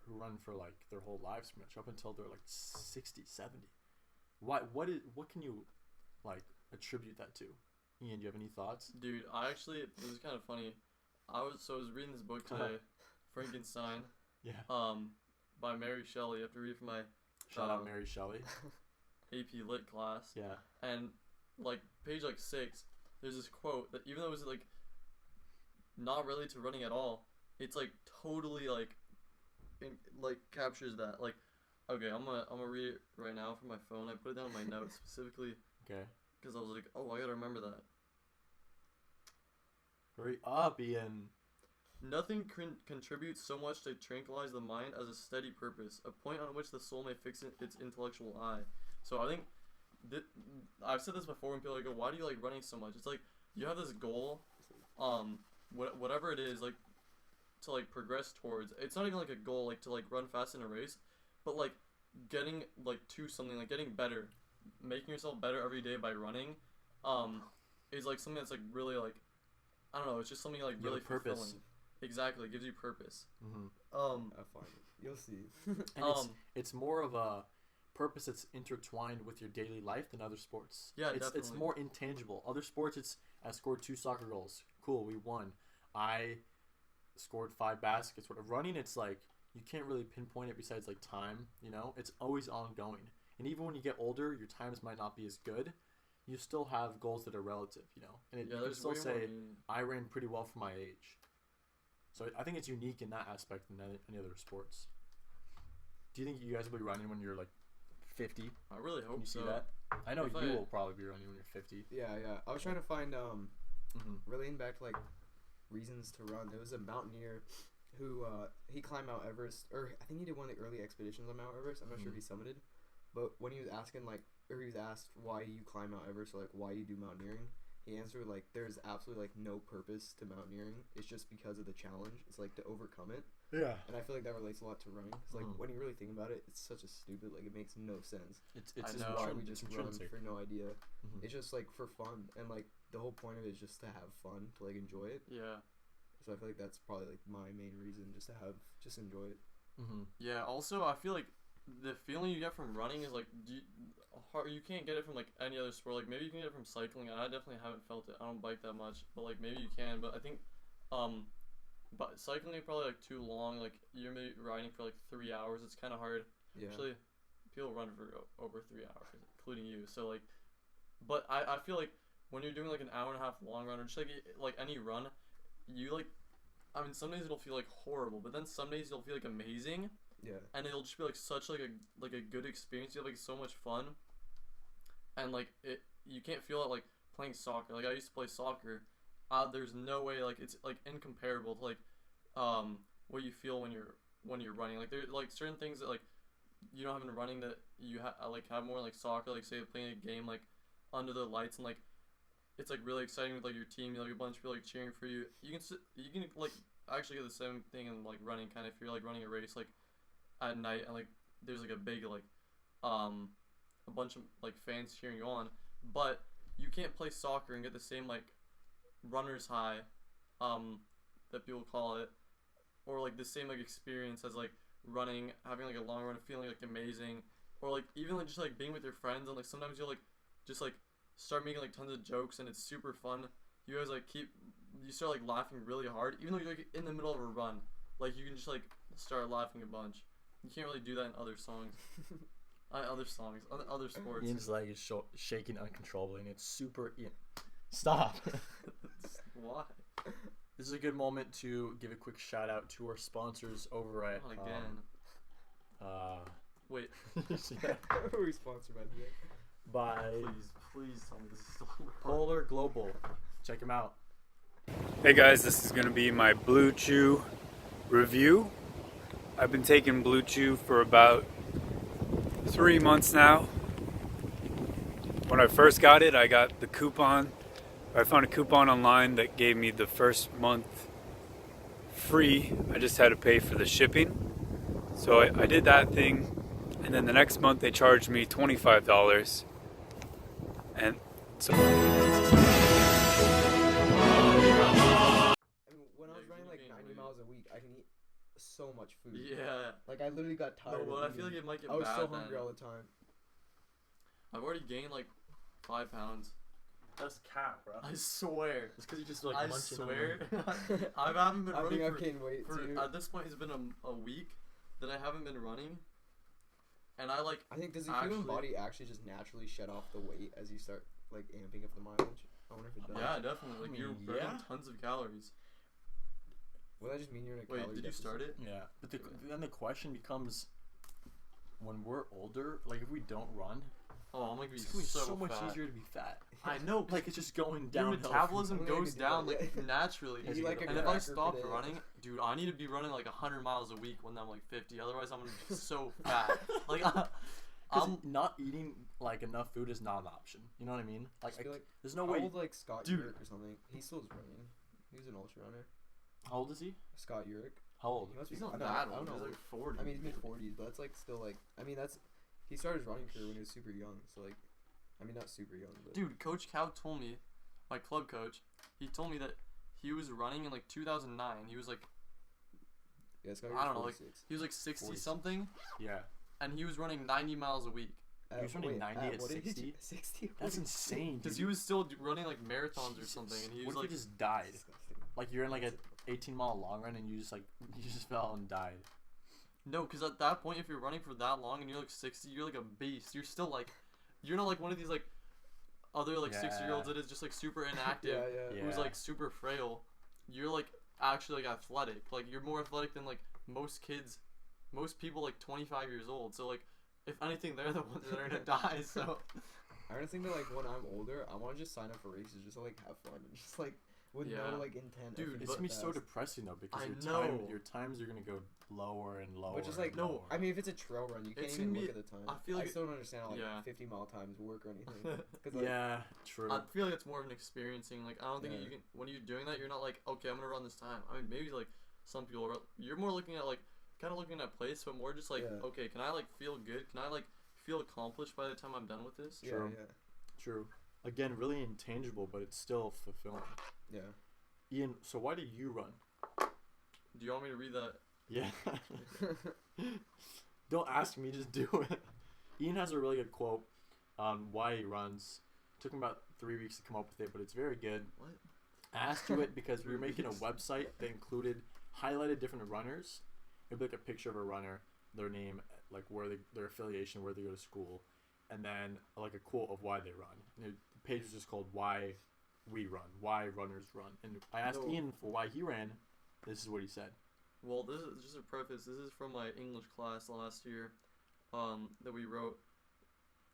run for like their whole lives pretty much up until they're like 60, 70. What can you like attribute that to? Ian, do you have any thoughts? Dude, it was kind of funny. I was reading this book today, Frankenstein, Yeah. by Mary Shelley. I have to read it for my Shout out Mary Shelley. AP Lit class. Yeah. And like page like 6, there's this quote that even though it's like not related to running at all, it's like totally like captures that. Like, okay, I'm gonna read it right now from my phone. I put it down in my notes specifically Okay. because I was like, oh, I gotta remember that. Hurry up, Ian. Nothing contributes so much to tranquilize the mind as a steady purpose, a point on which the soul may fix its intellectual eye. So I think I've said this before when people are like, why do you like running so much? It's like you have this goal, whatever it is, like to like progress towards. It's not even like a goal like to like run fast in a race, but like getting like to something, like getting better, making yourself better every day by running, is like something that's like really like, I don't know, it's just something like You have really a purpose. fulfilling. Exactly, it gives you purpose. Mm-hmm. I find it. You'll see. And it's more of a purpose that's intertwined with your daily life than other sports. Yeah, it's definitely. more intangible. Other sports, I scored 2 soccer goals. Cool, we won. I scored 5 baskets. Whatever. Running, it's like you can't really pinpoint it besides like time. You know, it's always ongoing. And even when you get older, your times might not be as good. You still have goals that are relative. You know, and you can there's still way more say meaning. I ran pretty well for my age. So I think it's unique in that aspect than any other sports. Do you think you guys will be running when you're like 50? I really Can hope you see so. that? I know If you I- will probably be running when you're 50. Yeah, yeah. I was trying to find Mm-hmm. relating back to like reasons to run. There was a mountaineer who he climbed Mount Everest, or I think he did one of the early expeditions on Mount Everest. I'm not sure if he summited, But when he was asking he was asked why you climb Mount Everest, or like why you do mountaineering, he answered like there's absolutely like no purpose to mountaineering. It's just because of the challenge. It's like to overcome it. Yeah. And I feel like that relates a lot to running. Cause like when you really think about it, it's such a stupid, like it makes no sense. It's I just know. Why intrin- we it's just run intrinsic. for no idea. Mhm. It's just like for fun, and like the whole point of it is just to have fun, to like enjoy it. Yeah. So I feel like that's probably like my main reason, just enjoy it. Mhm. Yeah. Also, I feel like the feeling you get from running is like you can't get it from like any other sport. Like maybe you can get it from cycling. I definitely haven't felt it. I don't bike that much, but like maybe you can. But I think, but cycling is probably like too long. Like you're maybe riding for like 3 hours. It's kind of hard. Yeah. Actually, people run for over 3 hours, including you. So like, but I feel like when you're doing like an hour and a half long run or just like any run, you like, I mean, some days it'll feel like horrible, but then some days it'll feel like amazing, Yeah. and it'll just be like such like a good experience. You have like so much fun, and like you can't feel it like playing soccer. Like I used to play soccer. There's no way like it's like incomparable to like what you feel when you're running. Like there's like certain things that like you don't have in running that you have more like soccer. Like say playing a game like under the lights and like it's like really exciting with like your team. You like a bunch of people like cheering for you. You can like actually get the same thing in like running kind of if you're like running a race like at night and like there's like a big like a bunch of like fans cheering you on, but you can't play soccer and get the same like runner's high that people call it, or like the same like experience as like running, having like a long run, feeling like amazing, or like even like just like being with your friends and like sometimes you'll like just like start making like tons of jokes and it's super fun. You guys like you start like laughing really hard even though you're like in the middle of a run. Like you can just like start laughing a bunch. You can't really do that in other songs. Other sports. Ian's leg is shaking uncontrollably, and it's super. Ian, stop. Why? This is a good moment to give a quick shout out to our sponsors over at. Not again. Wait. Yeah, Who are we sponsored by today? by Please tell me this is still Polar Global. Check them out. Hey guys, this is going to be my Blue Chew review. I've been taking Blue Chew for about 3 months now. When I first got it, I got the coupon. I found a coupon online that gave me the first month free. I just had to pay for the shipping. So I did that thing, and then the next month they charged me $25. And so I mean, when I was Yeah, running you like gain 90 weight. miles a week, I can eat so much food. Yeah. Like I literally got No, tired. but of I feel like eating. it might get I was bad so then. hungry all the time. I've already gained like 5 pounds. That's cap, bro. I swear. It's because you just like I munching on swear. them. I haven't been I running think I've for, gained weight for too. at this point it's been a week that I haven't been running. And I like I think does the actually- human body actually just naturally shed off the weight as you start like amping up the mileage? I wonder if it does. yeah, definitely. Like I you're mean, burning yeah. tons of calories. Would that just mean you're in a Wait, calorie did you deficit? start it? Yeah, but then the question becomes, when we're older, like if we don't run, Oh, I'm gonna be it's gonna be so, so much fat. easier to be fat. I know, Like it's just going your down. metabolism I think I goes could do down that, like yeah. naturally. Eat like a And if I cracker stop per day. running, dude, I need to be running like 100 miles a week when I'm like 50. Otherwise, I'm gonna be so fat. Like, Because not eating like enough food is not an option. You know what I mean? Like, I feel like there's no how way. old like Scott Dude. Urich or something? He still is running. He was an ultra runner. How old is he? Scott Urich. How old? He must he's be. not I don't- that I old. don't He's know. like 40. I mean, he's mid 40s, but that's like still like. I mean, he started his running career when he was super young. So like, I mean, not super young, but Dude, Coach Cow told me, my club coach, he told me that he was running in like 2009. He was like, yeah, Scott I Urich's don't know, like 46. he was like 60 46. something, Yeah. and he was running 90 miles a week. At- was running wait, 90 at what age? 60? 60. That's insane. Because dude. he was still running like marathons or something, and he was What like, if you just died? Disgusting. Like you're in like a 18-mile long run and you just fell and died. no, because at that point, if you're running for that long and you're like 60, you're like a beast. You're still like, you're not like one of these like other like 60-year-olds that is just like super inactive, Yeah. who's Yeah. like super frail. You're like actually like athletic. Like you're more athletic than like most kids, most people like 25 years old. So like, if anything, they're the ones that are gonna die. So I honestly think that like when I'm older, I want to just sign up for races just to like have fun and just like with Yeah. no like intent. Dude, of It's gonna be so fast. depressing though because I your know. times are gonna go lower and lower. Which is and like no, lower. I mean, if it's a trail run, you can't It's even gonna look be- at the time. I feel like still don't understand how like yeah. 50-mile times work or anything. 'Cause, like, yeah, true. I feel like it's more of an experiencing. Like I don't think Yeah. you can when you're doing that, you're not like, okay, I'm gonna run this time. I mean, maybe like some people are. You're more looking at like kind of looking at place, but more just like, Yeah. okay, can I like feel good? Can I like feel accomplished by the time I'm done with this? yeah, True. True. Again, really intangible, but it's still fulfilling. yeah, Ian, so why do you run? Do you want me to read that? Yeah. yeah. Don't ask me, just do it. Ian has a really good quote on why he runs. Took him about 3 weeks to come up with it, but it's very good. What? I asked you it because we were 3 making a weeks. website that included highlighted different runners. It'd be like a picture of a runner, their name, like their affiliation, where they go to school, and then like a quote of why they run. And the page was just called "Why We Run," why runners run. And I asked No. Ian for why he ran. This is what he said. Well, this is just a preface. This is from my English class last year, that we wrote,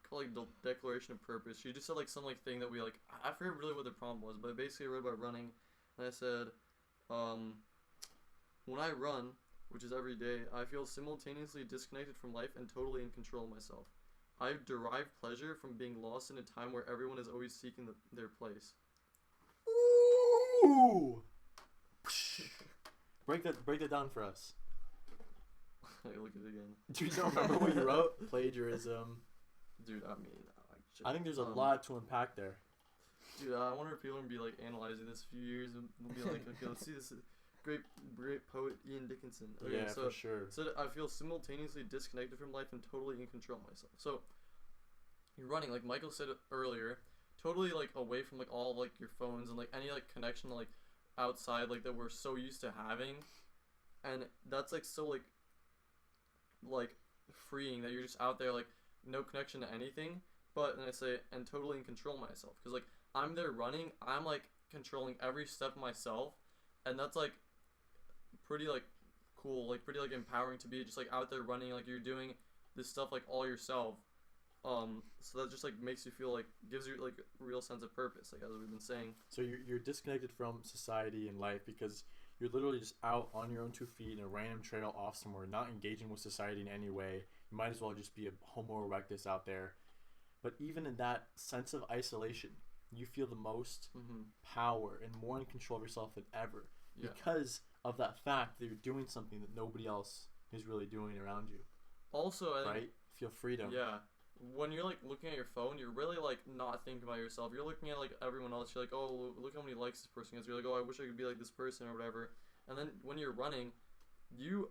called like the Declaration of Purpose. She just said like some like thing that we like. I forget really what the prompt was, but basically I wrote about running, and I said, when I run, which is every day, I feel simultaneously disconnected from life and totally in control of myself. I derive pleasure from being lost in a time where everyone is always seeking their place. Ooh! break that down for us. Look at it again. Do you don't remember what you wrote? Plagiarism. Dude, I mean, I think there's a lot to unpack there. Dude, I wonder if people are gonna be like analyzing this a few years and we'll be like, okay, let's see this great poet Ian Dickinson. Okay, Yeah, so for sure. so I feel simultaneously disconnected from life and totally in control of myself. So you're running, like Michael said earlier, totally like away from like all like your phones and like any like connection like outside like that we're so used to having, and that's like so like freeing that you're just out there like no connection to anything. But then I say and totally in control of myself because like I'm there running, I'm like controlling every step myself, and that's like pretty like cool, like pretty like empowering to be just like out there running, like you're doing this stuff like all yourself. So that just like makes you feel like gives you like a real sense of purpose, like as we've been saying. So you're disconnected from society and life because you're literally just out on your own 2 feet in a random trail off somewhere, not engaging with society in any way. You might as well just be a Homo erectus out there. But even in that sense of isolation, you feel the most power and more in control of yourself than ever Yeah. because of that fact that you're doing something that nobody else is really doing around you. Also, I think, Right? Feel freedom. yeah, when you're like looking at your phone, you're really like not thinking about yourself. You're looking at like everyone else. You're like, oh, look how many likes this person has. You're like, oh, I wish I could be like this person or whatever. And then when you're running,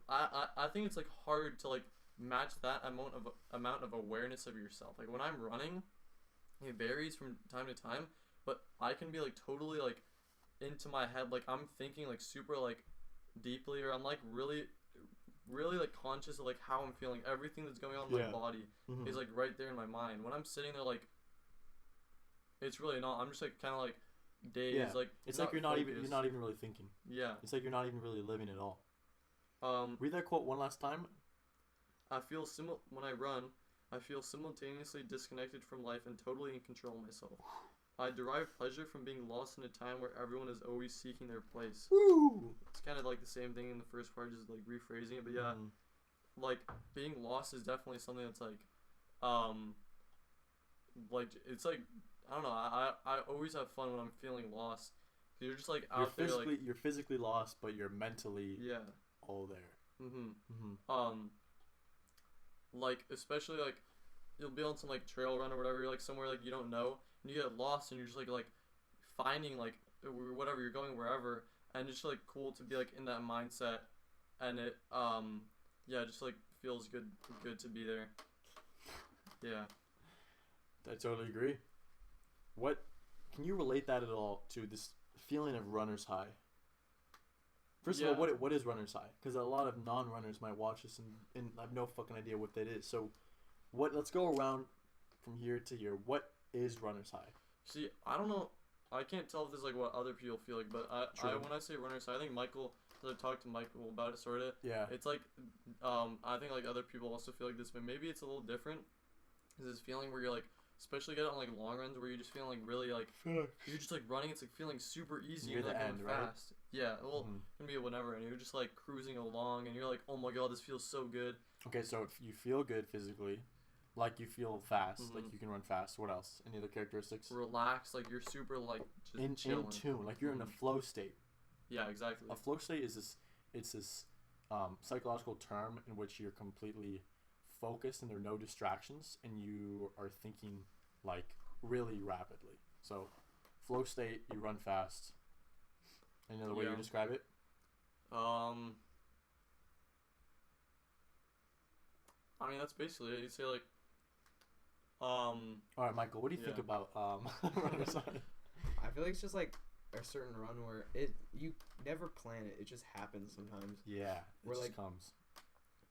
I think it's like hard to like match that amount of awareness of yourself. Like when I'm running, it varies from time to time, but I can be like totally like into my head, like I'm thinking like super like deeply, or I'm like really like conscious of like how I'm feeling. Everything that's going on in Yeah. my body Mhm. is like right there in my mind. When I'm sitting there, like it's really not. I'm just like kind of like dazed. Yeah. Like It's like you're not even focused. really thinking. Yeah. It's like you're not even really living at all. Um. Read that quote one last time. When I run, I feel simultaneously disconnected from life and totally in control of myself. I derive pleasure from being lost in a time where everyone is always seeking their place. Woo! It's kind of like the same thing in the first part, just like rephrasing it. But yeah, Mhm. like being lost is definitely something that's like it's like I don't know. I always have fun when I'm feeling lost. 'Cause you're just like out there like You're physically lost, but you're mentally yeah. all there. Mm-hmm. Like especially like you'll be on some like trail run or whatever. You're like somewhere like you don't know, and you get lost, and you're just like finding like whatever you're going wherever, and it's just like cool to be like in that mindset, and it yeah, just like feels good to be there. Yeah. I totally agree. What can you relate that at all to this feeling of runner's high? First of all, what is runner's high? Because a lot of non-runners might watch this and have no fucking idea what that is. So, let's go around from here to here. What is runner's high? See, I don't know. I can't tell if this is like what other people feel like, but I when I say runner's high, I think Michael. Because I talked to Michael about it, sort of. Yeah. It's like, I think like other people also feel like this, but maybe it's a little different. It's this feeling where you're like especially get on like long runs where you're just feeling like really like you're just like running. It's like feeling super easy Near and the like end, going right? fast. Yeah, well, Mhm. it can be whatever, and you're just like cruising along, and you're like, oh my god, this feels so good. Okay, so if you feel good physically, like you feel fast, like Mhm. you can run fast. What else? Any other characteristics? Relax, like you're super like just In chilling. tune, like you're in a Mhm. flow state. Yeah, exactly. A flow state is this. It's this psychological term in which you're completely focused and there are no distractions, and you are thinking like really rapidly. So, flow state, you run fast. Any other way you Yeah. describe it? I mean that's basically it. You say like, All right, Michael. What do you think Yeah. about runner's high? I feel like it's just like a certain run where you never plan it. It just happens sometimes. Yeah, it We're just like- comes.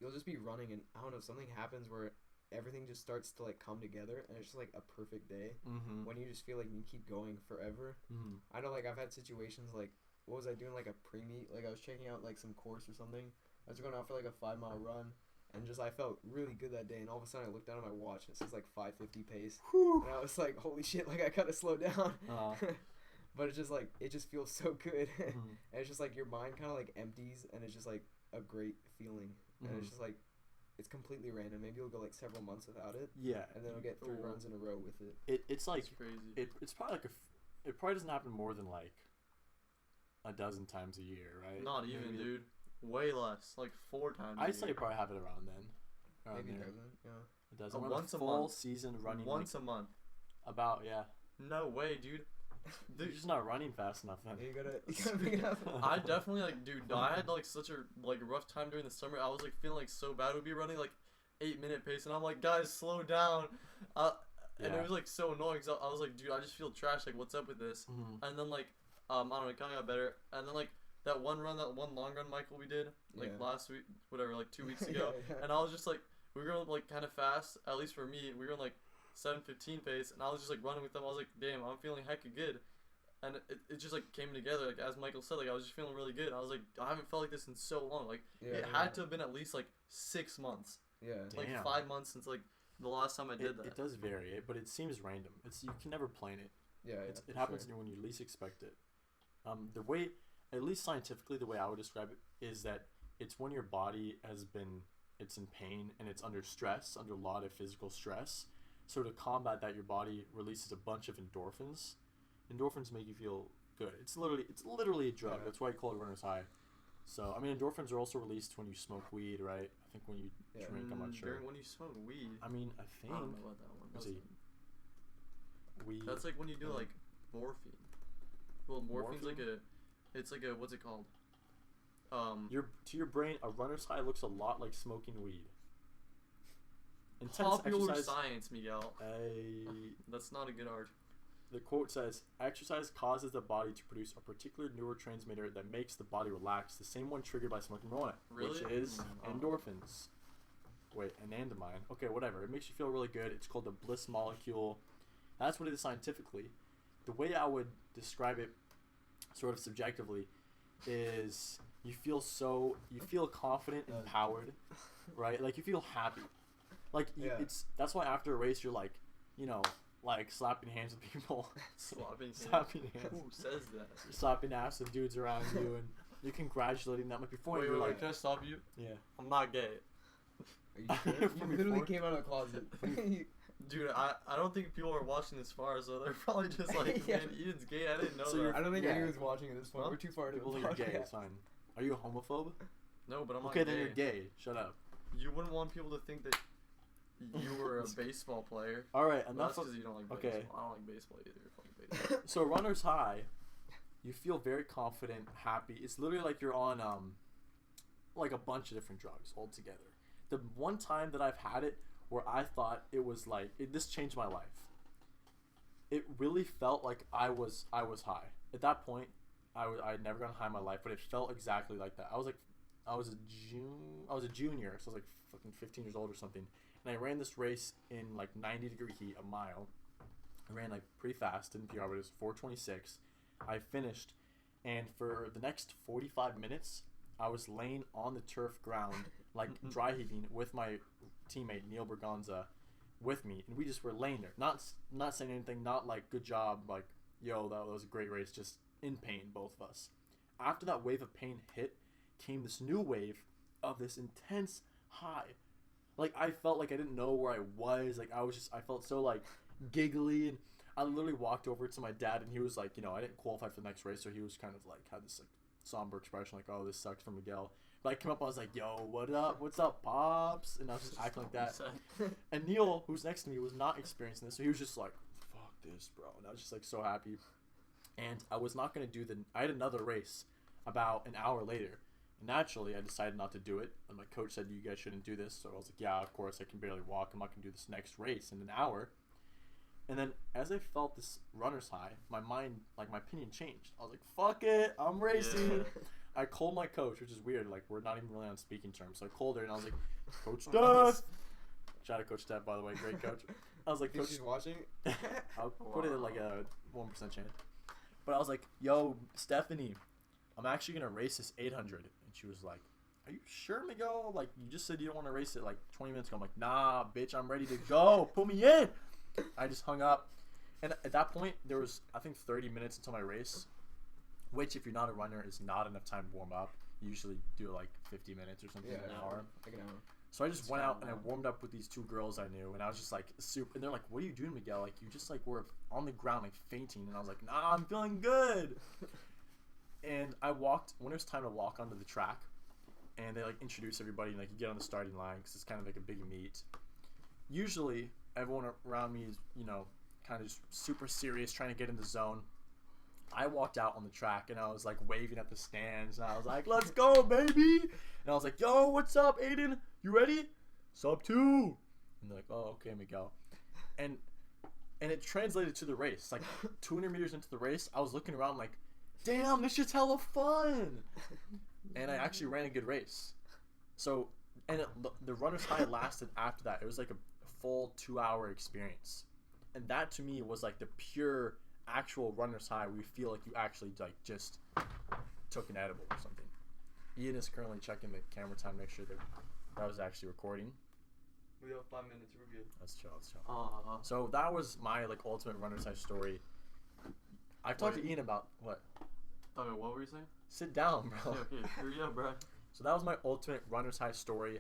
You'll just be running and I don't know, something happens where everything just starts to like come together and it's just like a perfect day Mm-hmm. when you just feel like you keep going forever. Mm-hmm. I know like I've had situations like what was I doing like a pre-meet, like I was checking out like some course or something. I was going out for like a 5-mile run and just I felt really good that day and all of a sudden I looked down at my watch and it says like 5:50 pace and I was like holy shit, like I gotta slow down. But it's just like it just feels so good. Mhm. And it's just like your mind kind of like empties and it's just like a great feeling. And Mhm. it's just like it's completely random. Maybe you'll go like several months without it Yeah, and then you'll get 3 Ooh. runs in a row with it. it's like it's crazy. it's probably like it probably doesn't happen more than like a dozen times a year, right? Not even, Maybe- dude. Way less. Like 4 times. a I'd say year. probably have it around then. Around Maybe there. doesn't, yeah. It doesn't. A We're once a full month. season running once like, a month. about yeah. No way, dude. You're Dude, just not running fast enough then. Yeah, you gotta pick it up. I definitely like, dude. I had like such a like rough time during the summer. I was like feeling like so bad. We'd be running like 8-minute pace, and I'm like, guys, slow down. And Yeah. it was like so annoying. Cause I was like, dude, I just feel trash. Like, what's up with this? Mhm. And then like, I don't know, it kind of got better. And then like that one long run, Michael, we did like Yeah. last week, whatever, like 2 weeks ago. Yeah. And I was just like, we were going like kind of fast. At least for me, we were in like 7:15 pace, and I was just like running with them. I was like, damn, I'm feeling hecka good. And it just like came together, like as Michael said, like I was just feeling really good. I was like, I haven't felt like this in so long. Like Yeah, it had to have been at least like 6 months, Yeah. Damn. like 5 months since like the last time I did that. It does vary, but it seems random. It's you can never plan it. Yeah. It happens when you least expect it. The way, at least scientifically, the way I would describe it is that it's when your body it's in pain and it's under stress, under a lot of physical stress. So to combat that, your body releases a bunch of endorphins. Endorphins make you feel good. It's literally a drug. Yeah. That's why you call it runner's high. So I mean, endorphins are also released when you smoke weed, right? I think when you Yeah. drink, I'm not sure. During when you smoke weed. I mean, I I think don't know about that one. Let's see. weed. That's like when you do Yeah. like morphine. Well, morphine's like Morphine? it's like a what's it called? To your brain, a runner's high looks a lot like smoking weed. Intense Popular exercise. science, Miguel. A That's not a good art. The quote says, exercise causes the body to produce a particular neurotransmitter that makes the body relax, the same one triggered by smoking marijuana, which Really? is Oh. endorphins. Wait, anandamide. Okay, whatever. It makes you feel really good. It's called the bliss molecule. That's what it is scientifically. The way I would describe it, sort of subjectively, is you feel confident and empowered, right? Like you feel happy. Like Yeah. that's why after a race you're like, like slapping hands with people, Slapping slapping hands, Who says that? slapping ass with dudes around you, and you're congratulating them. Like before Wait, you're wait, like, can I stop you? yeah. I'm not gay. Are you sure? From You literally before? came out of the closet. Dude, I don't think people are watching this far, so they're probably just like, Yeah. man, Eden's gay. I didn't know So that. you're- I don't think Yeah. anyone's watching at this point. Huh? We're too far into People the think you're gay. podcast. It's fine. Are you a homophobe? No, but I'm Okay, not then gay. you're gay. Shut up. You wouldn't want people to think that you were a baseball player. All right, Well, enough. that's because you don't like okay. baseball. I don't like baseball either. Fucking baseball. So runner's high, you feel very confident, happy. It's literally like you're on like a bunch of different drugs all together. The one time that I've had it where I thought it was like this changed my life. It really felt like I was high. At that point, I'd never gone high in my life, but it felt exactly like that. I was a junior, so I was like fucking 15 years old or something. And I ran this race in like 90-degree heat, a mile. I ran like pretty fast, didn't PR, but it was 4:26. I finished, and for the next 45 minutes, I was laying on the turf ground, like dry heaving with my teammate Neil Berganza. with me, and we just were laying there, not saying anything, not like good job, like yo, that was a great race, just in pain, both of us. After that wave of pain hit, came this new wave of this intense high. Like I felt like I didn't know where I was. Like I felt so like giggly, and I literally walked over to my dad, and he was like, I didn't qualify for the next race, so he was kind of like had this like somber expression, like, oh, this sucks for Miguel. But I came up, I was like, yo, what up? What's up, pops? And I was just acting like that. And Neil, who's next to me, was not experiencing this, so he was just like, fuck this, bro. And I was just like so happy. And I was not gonna do I had another race about an hour later. And naturally, I decided not to do it. And my coach said, you guys shouldn't do this. So I was like, yeah, of course, I can barely walk. I'm not gonna do this next race in an hour. And then as I felt this runner's high, my mind, like my opinion changed. I was like, fuck it, I'm racing. Yeah. I called my coach, which is weird. Like, we're not even really on speaking terms. So I called her, and I was like, Coach Steph. Shout out Coach Steph, by the way. Great coach. I was like, Coach. She's watching? I'll put it in like a 1% chance. But I was like, yo, Stephanie, I'm actually going to race this 800. And she was like, are you sure, Miguel? Like, you just said you don't want to race it like 20 minutes ago. I'm like, nah, bitch, I'm ready to go. Put me in. I just hung up. And at that point, there was, I think, 30 minutes until my race, which, if you're not a runner, is not enough time to warm up. You usually do like 50 minutes or something, an hour. Like an hour. So I just went out and I warmed up with these two girls I knew, and I was just like super. And they're like, "What are you doing, Miguel? Like you just like were on the ground like fainting." And I was like, "Nah, I'm feeling good." And I walked when it was time to walk onto the track, and they like introduce everybody, and like you get on the starting line because it's kind of like a big meet. Usually, everyone around me is kind of just super serious, trying to get in the zone. I walked out on the track and I was like waving at the stands, and I was like, "Let's go, baby!" And I was like, "Yo, what's up, Aiden? You ready? Sub 2." And they're like, "Oh, okay, Miguel." And it translated to the race. Like 200 meters into the race, I was looking around like, "Damn, this shit's hella fun!" And I actually ran a good race. So, and the runner's high lasted after that. It was like a full 2-hour experience, and that to me was like the pure actual runner's high where you feel like you actually like just took an edible or something. Ian is currently checking the camera time to make sure that was actually recording. We have 5 minutes. We're good. That's chill. So that was my like ultimate runner's high story. I've talked to Ian about what? Okay, what were you saying? Sit down, bro. Yeah, bro. So that was my ultimate runner's high story.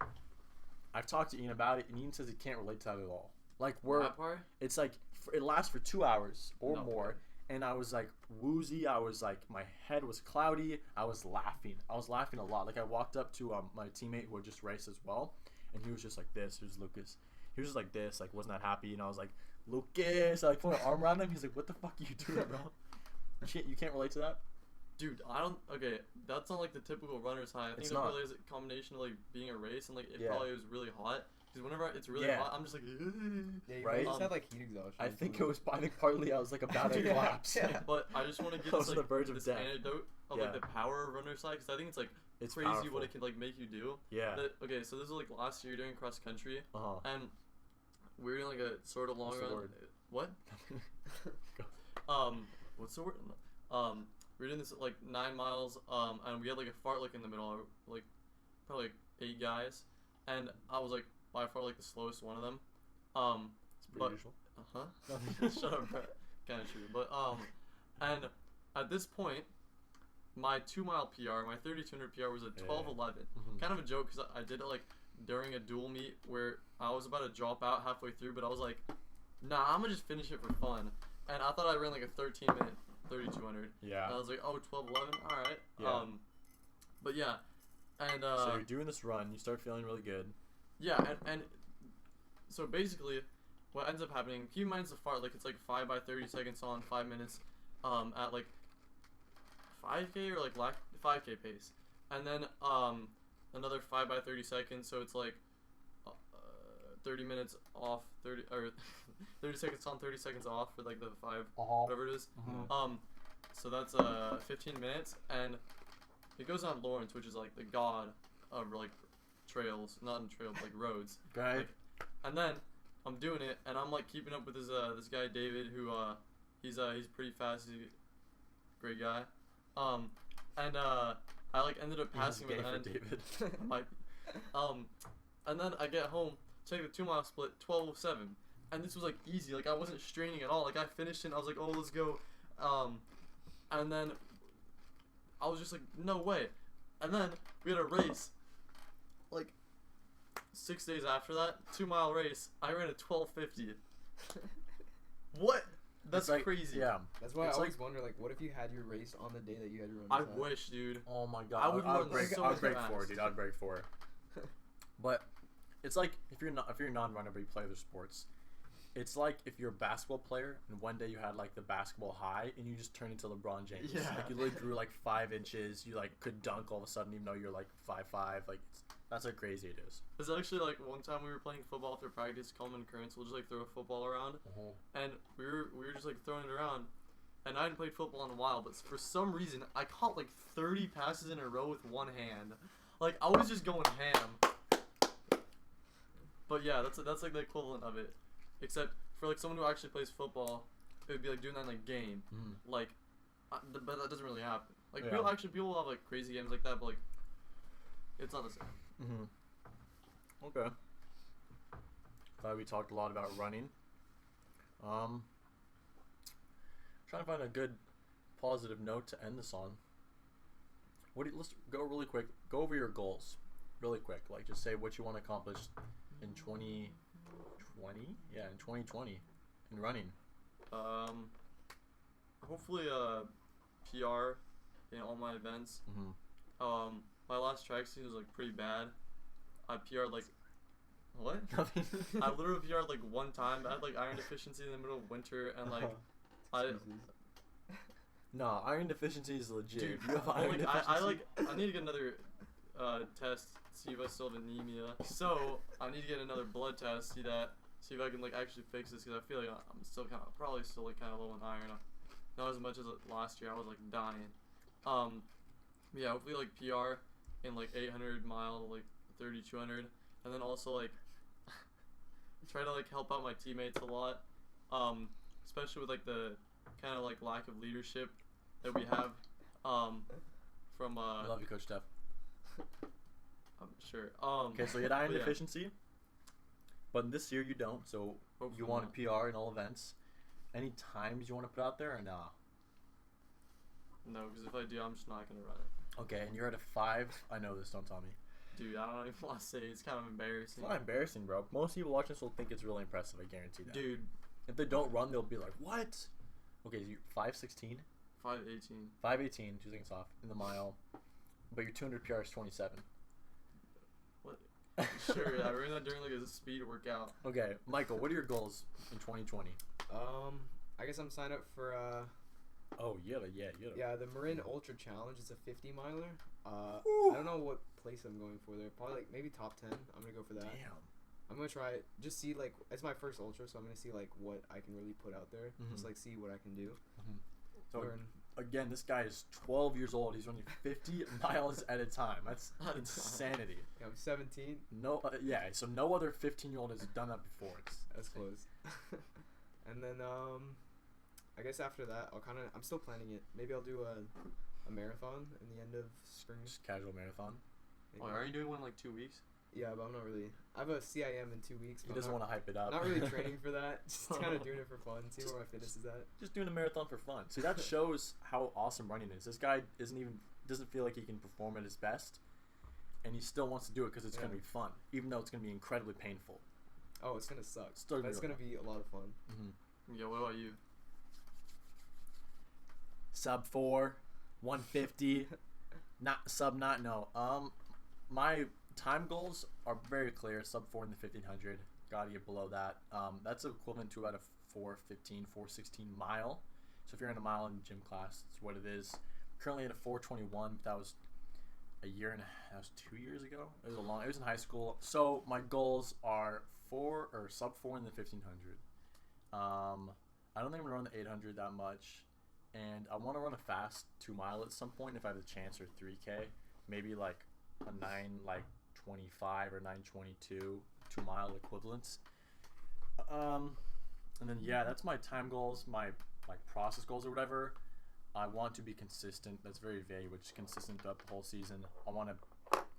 I've talked to Ian about it, and Ian says he can't relate to that at all. Like that part? It's like it lasts for 2 hours or more, part. and I was like woozy. I was like my head was cloudy. I was laughing a lot. Like I walked up to my teammate who had just raced as well, and he was just like this. It was Lucas. He was just like this, like wasn't that happy, and I was like, Lucas. I like put my arm around him. He's like, what the fuck are you doing, bro? You can't relate to that? Dude, I don't. Okay, that's not like the typical runner's high. I think it really is a combination of like being a race and like it probably was really hot. Because whenever it's really hot, I'm just like, yeah, right? You just had like heat exhaustion. I think partly I was like about to collapse. Yeah. But I just want to give I was on the verge of this death. anecdote of like the power of runner's high, because I think it's like it's crazy powerful. what it can like make you do. Yeah. Okay, so this was like last year during cross country, and we were doing like a sort of long run. What? What's the word? We were doing this like 9 miles, and we had like a fartlek in the middle, like probably like 8 guys, and I was like by far like the slowest one of them. It's pretty usual. Shut up, Brett. Kind of true, but and at this point, my 2-mile PR, my 3200 PR was a 12:11. Kind of a joke because I did it like during a dual meet where I was about to drop out halfway through, but I was like, nah, I'm gonna just finish it for fun, and I thought I ran like a 13-minute 3200. Yeah. And I was like, oh, 12:11, all right. Yeah. But yeah, and so you're doing this run, you start feeling really good. Yeah, and so basically, what ends up happening, keep in mind it's a fart, like it's like 5 by 30 seconds on 5 minutes, at like 5K or like 5K pace, and then another 5 by 30 seconds, so it's like 30 minutes off, 30 seconds on, 30 seconds off for like the 5, whatever it is. So that's 15 minutes, and it goes on Lawrence, which is like the god of like trails, not in trails, like roads. Right. Like, and then I'm doing it, and I'm like keeping up with this guy David, who he's pretty fast. He's a great guy. And I like ended up passing him at the end. David. Might be. And then I get home, take the 2-mile split, 12:07. and this was like easy. Like I wasn't straining at all. Like I finished it, and I was like, oh, let's go. And then I was just like, no way. And then we had a race. Like 6 days after that, 2-mile race. I ran a 12:50. What? That's like, crazy. Yeah. That's why It's I always wonder, like, what if you had your race on the day that you had to run? I this out? wish, dude. Oh my god. I would run break. so I'd much break fast. 4, dude. I'd break 4. But it's like if you're a non-runner but you play other sports, it's like if you're a basketball player and one day you had like the basketball high and you just turned into LeBron James. Yeah. Like you literally grew like 5 inches. You like could dunk all of a sudden even though you're like 5'5". Like that's how crazy it is. It's actually like one time we were playing football after practice. Coleman Currents will just like throw a football around, and we were just like throwing it around. And I hadn't played football in a while, but for some reason I caught like 30 passes in a row with one hand. Like I was just going ham. But yeah, that's like the equivalent of it, except for like someone who actually plays football, it would be like doing that in a game. Like, but that doesn't really happen. Like Yeah. people have like crazy games like that, but like it's not the same. Okay. Glad we talked a lot about running. Trying to find a good positive note to end this on. Let's go really quick. Go over your goals really quick. Like just say what you want to accomplish in 2020. Yeah, in 2020 in running. Hopefully PR in all my events. My last track season was like pretty bad. I PR'd like what? I literally PR'd like one time. I had like iron deficiency in the middle of winter, and like No, iron deficiency is legit. dude, You have iron deficiency. I need to get another test, see if I still have anemia. So I need to get another blood test, see if I can like actually fix this, because I feel like I'm still probably still like kind of low in iron. Not as much as last year. I was like dying. Yeah, hopefully like PR in like 800 mile, like 30, 200, and then also like try to like help out my teammates a lot, especially with like the kind of like lack of leadership that we have from I love you, Coach Steph. I'm sure. Okay, so you had iron but yeah. deficiency, but this year you don't. So Hopefully you want not. a PR in all events. Any times you want to put out there or nah? No, because if I do, I'm just not gonna run it. Okay, and you're at a 5. I know this. Don't tell me. Dude, I don't even want to say it. It's kind of It's embarrassing. not embarrassing, bro. Most people watching this will think it's really impressive. I guarantee that. Dude, If they don't run, they'll be like, "What?" Okay, so you 5:16, 5:18. 5:18, 2 seconds off in the mile, but your 200 PR is 27. What? Sure, yeah, I ran that during like a speed workout. Okay, Michael, what are your goals in 2020? I guess I'm signed up for Oh yeah. the Marin Ultra Challenge. It's a 50 miler. Whew. I don't know what place I'm going for there. Probably like maybe top 10. I'm gonna go for that. Damn. I'm gonna try it. Just see like it's my first ultra, so I'm gonna see like what I can really put out there. Just like see what I can do. So Learn. again, this guy is 12 years old. He's running 50 miles at a time. That's At a time. insanity. Yeah, I'm 17. No, so no other 15-year-old has done that before. That's close. And then I guess after that I'm still planning it. Maybe I'll do a marathon in the end of spring. Just casual marathon. Oh, are you doing one in like 2 weeks? Yeah, but I'm not really. I have a CIM in 2 weeks. He But doesn't want to hype it up. Not really training for that. Just kind of doing it for fun. See where my fitness is at. Just doing a marathon for fun. See, that shows how awesome running is. This guy doesn't feel like he can perform at his best, and he still wants to do it because it's gonna be fun, even though it's gonna be incredibly painful. Oh, it's gonna suck. Still But it's gonna gonna be a lot of fun. Yeah, what about you? Sub 4, 150, my time goals are very clear. Sub 4 in the 1500. Gotta get below that. That's equivalent to about a 4:15, 4:16 mile. So if you're in a mile in gym class, that's what it is. Currently at a 4:21. That was that was 2 years ago. It was in high school. So my goals are sub 4 in the 1500. I don't think I'm gonna run the 800 that much, and I want to run a fast 2 mile at some point if I have the chance, or 3K, maybe like a 9:25 or 9:22 2 mile equivalents. And then yeah, that's my time goals, my like process goals or whatever. I want to be consistent. That's very vague, which is consistent throughout the whole season. I want to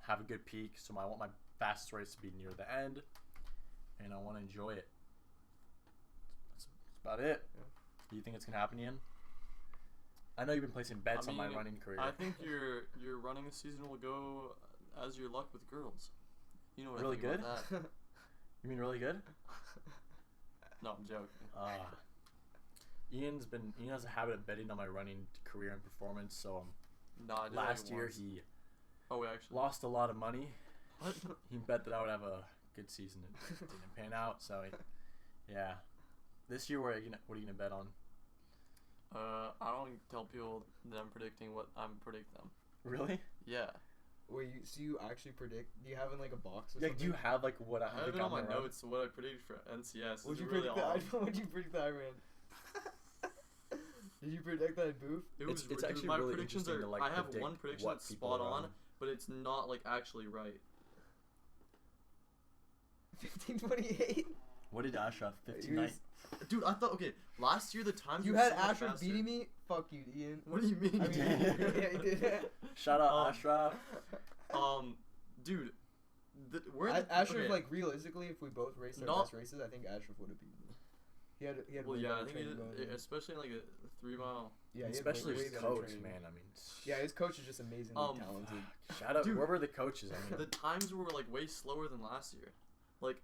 have a good peak, so I want my fastest race to be near the end, and I want to enjoy it. about it. Yeah. Do you think it's gonna happen, Ian? I know you've been placing bets on my running career. I think your running season will go as your luck with girls. You know what Really I think good? about that. You mean really good? No, I'm joking. Ian has a habit of betting on my running career and performance. So No, I did last like year once. he Oh, wait, actually. lost a lot of money. What? He bet that I would have a good season. It didn't pan out. So yeah, this year what are you gonna bet on? I don't tell people that I'm predicting what I'm predict them. Really? Yeah. Wait, so you actually predict? Do you have in like a box or Yeah. something? Do you have like what I I have think it on I'm my gonna run? notes what I predicted for NCS. Would It's you really predict odd. that? Would you predict that I ran? Did you predict that booth? It was It's dude, actually my really predictions interesting are. to, like, I have predict one prediction what that's people spot run. on, but it's not like actually right. 15:28. What did Ashraf? 59. Dude, I thought last year the times You were had so much Asher faster. beating me. Fuck you, Ian. What do you mean? I mean, yeah, you did. Shout out Um, Ashraf. Dude, Asher, okay. like realistically, if we both raced our Not- best races, I think Asher would have beaten me. He had Well, way yeah, I better think training going than me. especially in like a 3 mile. Yeah, he had Especially way his better coach, training. man. I mean, Yeah, his coach is just amazingly talented. shout out Dude. whoever the coaches. I mean, The times were like way slower than last year. Like,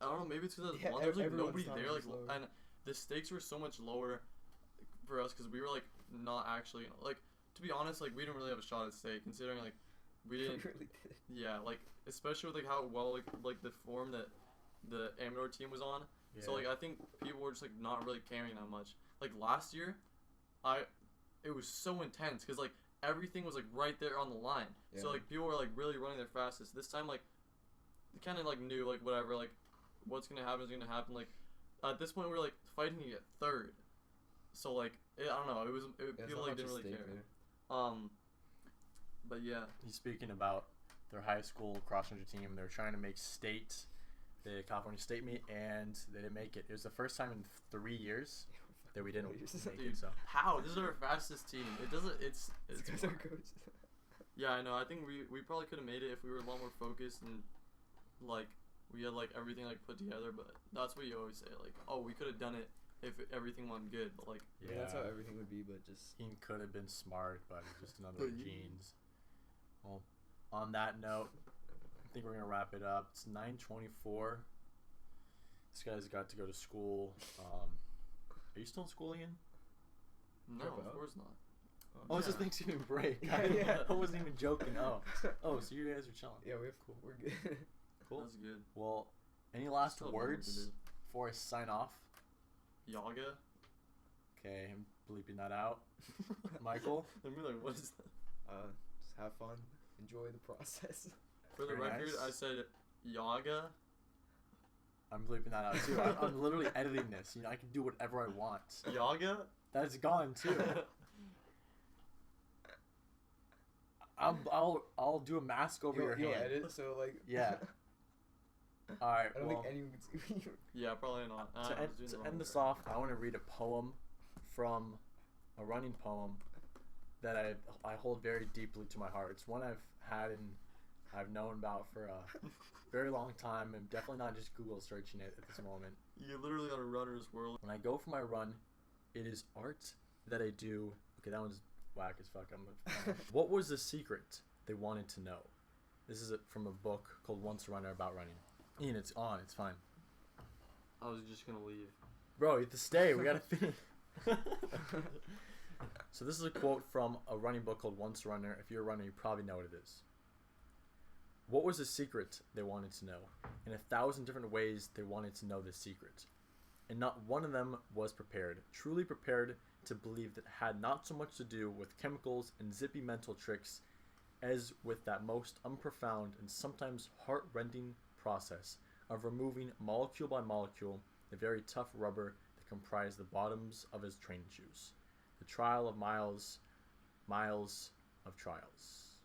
I don't know, maybe it's because Yeah, there was like everyone's nobody time there, was like, slower. and the stakes were so much lower for us because we were like not actually like, to be honest, like we didn't really have a shot at stake considering like we He didn't. really did. Yeah, like especially with like how well like the form that the Amador team was on. So like I think people were just like not really caring that much. Like last year, it was so intense because like everything was like right there on the line. So Yeah. like people were like really running their fastest. This time like they kind of like knew like whatever like what's gonna happen is gonna happen. Like at this point we were like fighting to get third. So like I don't know. There's People not like much didn't at really stake care. there. But yeah. he's speaking about their high school cross country team. They're trying to make state, the California State meet, and they didn't make it. It was the first time in 3 years that we didn't make Dude, it. So how? This is our fastest team. It doesn't. It's because our coach. Yeah, I know. I think we probably could have made it if we were a lot more focused and like we had like everything like put together. But that's what you always say. Like, oh, we could have done it if everything went good. But like, Yeah, that's how everything would be, but just he could have been smart, but it's just another But you- genes. Well, on that note, I think we're gonna wrap it up. It's 9:24. This guy's got to go to school. Are you still in school, Ian? no, Drop of out? course not. Oh, it's Yeah. just Thanksgiving break. Yeah, yeah. I wasn't even joking. Oh, so you guys are chilling. yeah, we're good. Cool. That's good. Well, any last Still have homework to words do. before I sign off? Yaga. Okay, I'm bleeping that out. Michael? I mean, like, what is that? Just have fun, enjoy the process. For the Very record, nice. I said Yaga. I'm bleeping that out too. I'm literally editing this. You know, I can do whatever I want. Yaga. That's gone too. I'll do a mask over your You'll hand. edit, so like. Yeah. All right. I don't Well, think anyone can see you. Yeah, probably not. I to was end, doing the to wrong end way. this off, I want to read a poem from a running poem that I hold very deeply to my heart. It's one I've had and I've known about for a very long time, and definitely not just Google searching it at this moment. You're literally on a runner's world. When I go for my run, it is art that I do. Okay, that one's whack as fuck. What was the secret they wanted to know? This is from a book called Once a Runner about running. Ian, it's on. It's fine. I was just gonna leave. Bro, you have to stay. We gotta finish. So this is a quote from a running book called Once a Runner. If you're a runner, you probably know what it is. What was the secret they wanted to know? In 1,000 different ways, they wanted to know the secret. And not one of them was prepared, truly prepared to believe that it had not so much to do with chemicals and zippy mental tricks as with that most unprofound and sometimes heart-rending process of removing molecule by molecule the very tough rubber that comprised the bottoms of his training shoes. The trial of miles of trials.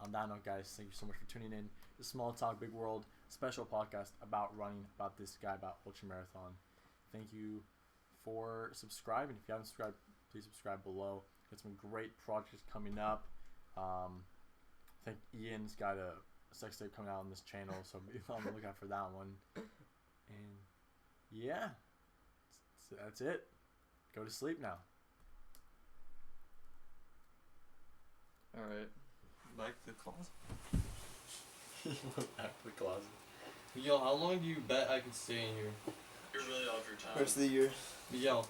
On that note, guys, thank you so much for tuning in. The Small Talk Big World special podcast about running, about this guy, about ultramarathon. Thank you for subscribing. If you haven't subscribed, please subscribe below. Got some great projects coming up. I think Ian's got a sex tape coming out on this channel, so be on the lookout for that one. And yeah, So that's it. Go to sleep now. All right. Back to the closet. Back to the closet. Yo, how long do you bet I can stay in here? You're really off your time. Rest of the year. Yo.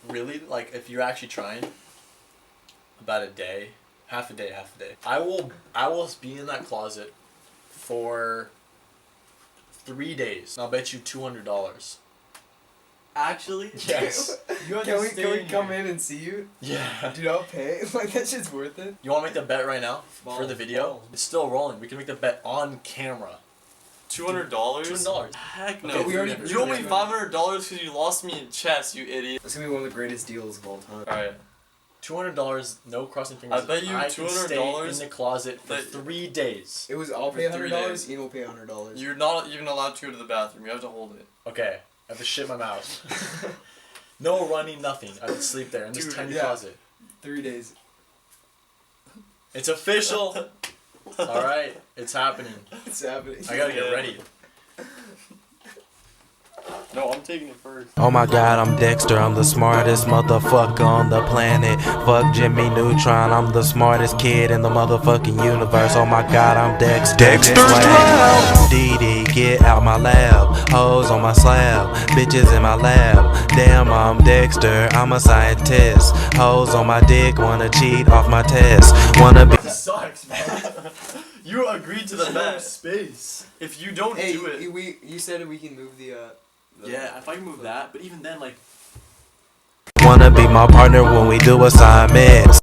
Really? Like, if you're actually trying, about a day, half a day. I will be in that closet for 3 days. I'll bet you $200. Actually? Yes. You have Can to we stay come here. in and see you? Yeah. Dude, I'll pay. Like, that shit's worth it. You want to make the bet right now for the Balls, video? balls. It's still rolling. We can make the bet on camera. $200? $200. Heck no. Okay, we already- you owe me $500 because you lost me in chess, you idiot. It's gonna be one of the greatest deals of all time. Alright. $200. No crossing fingers. I bet you can stay $200 in the closet for that- 3 days. It was, I'll For pay 3 $100, days. Ian will pay $100. You're not even allowed to go to the bathroom. You have to hold it. Okay. I have to shit my mouth. No running, nothing. I can sleep there in this Dude, tiny yeah. closet. 3 days. It's official. All right, it's happening. It's happening. I gotta get Yeah. ready. No, I'm taking it first. Oh my god, I'm Dexter, I'm the smartest motherfucker on the planet. Fuck Jimmy Neutron, I'm the smartest kid in the motherfucking universe. Oh my god, I'm Dexter. Dexter's lab. DD, get out my lab. Hoes on my slab, bitches in my lab. Damn, I'm Dexter, I'm a scientist. Hoes on my dick, wanna cheat off my test. Wanna be. This sucks, man. You agreed to the No bet. space. If you don't Hey, do it, you said we can move the Yeah, if I can move that, but even then, like. Wanna be my partner when we do assignments.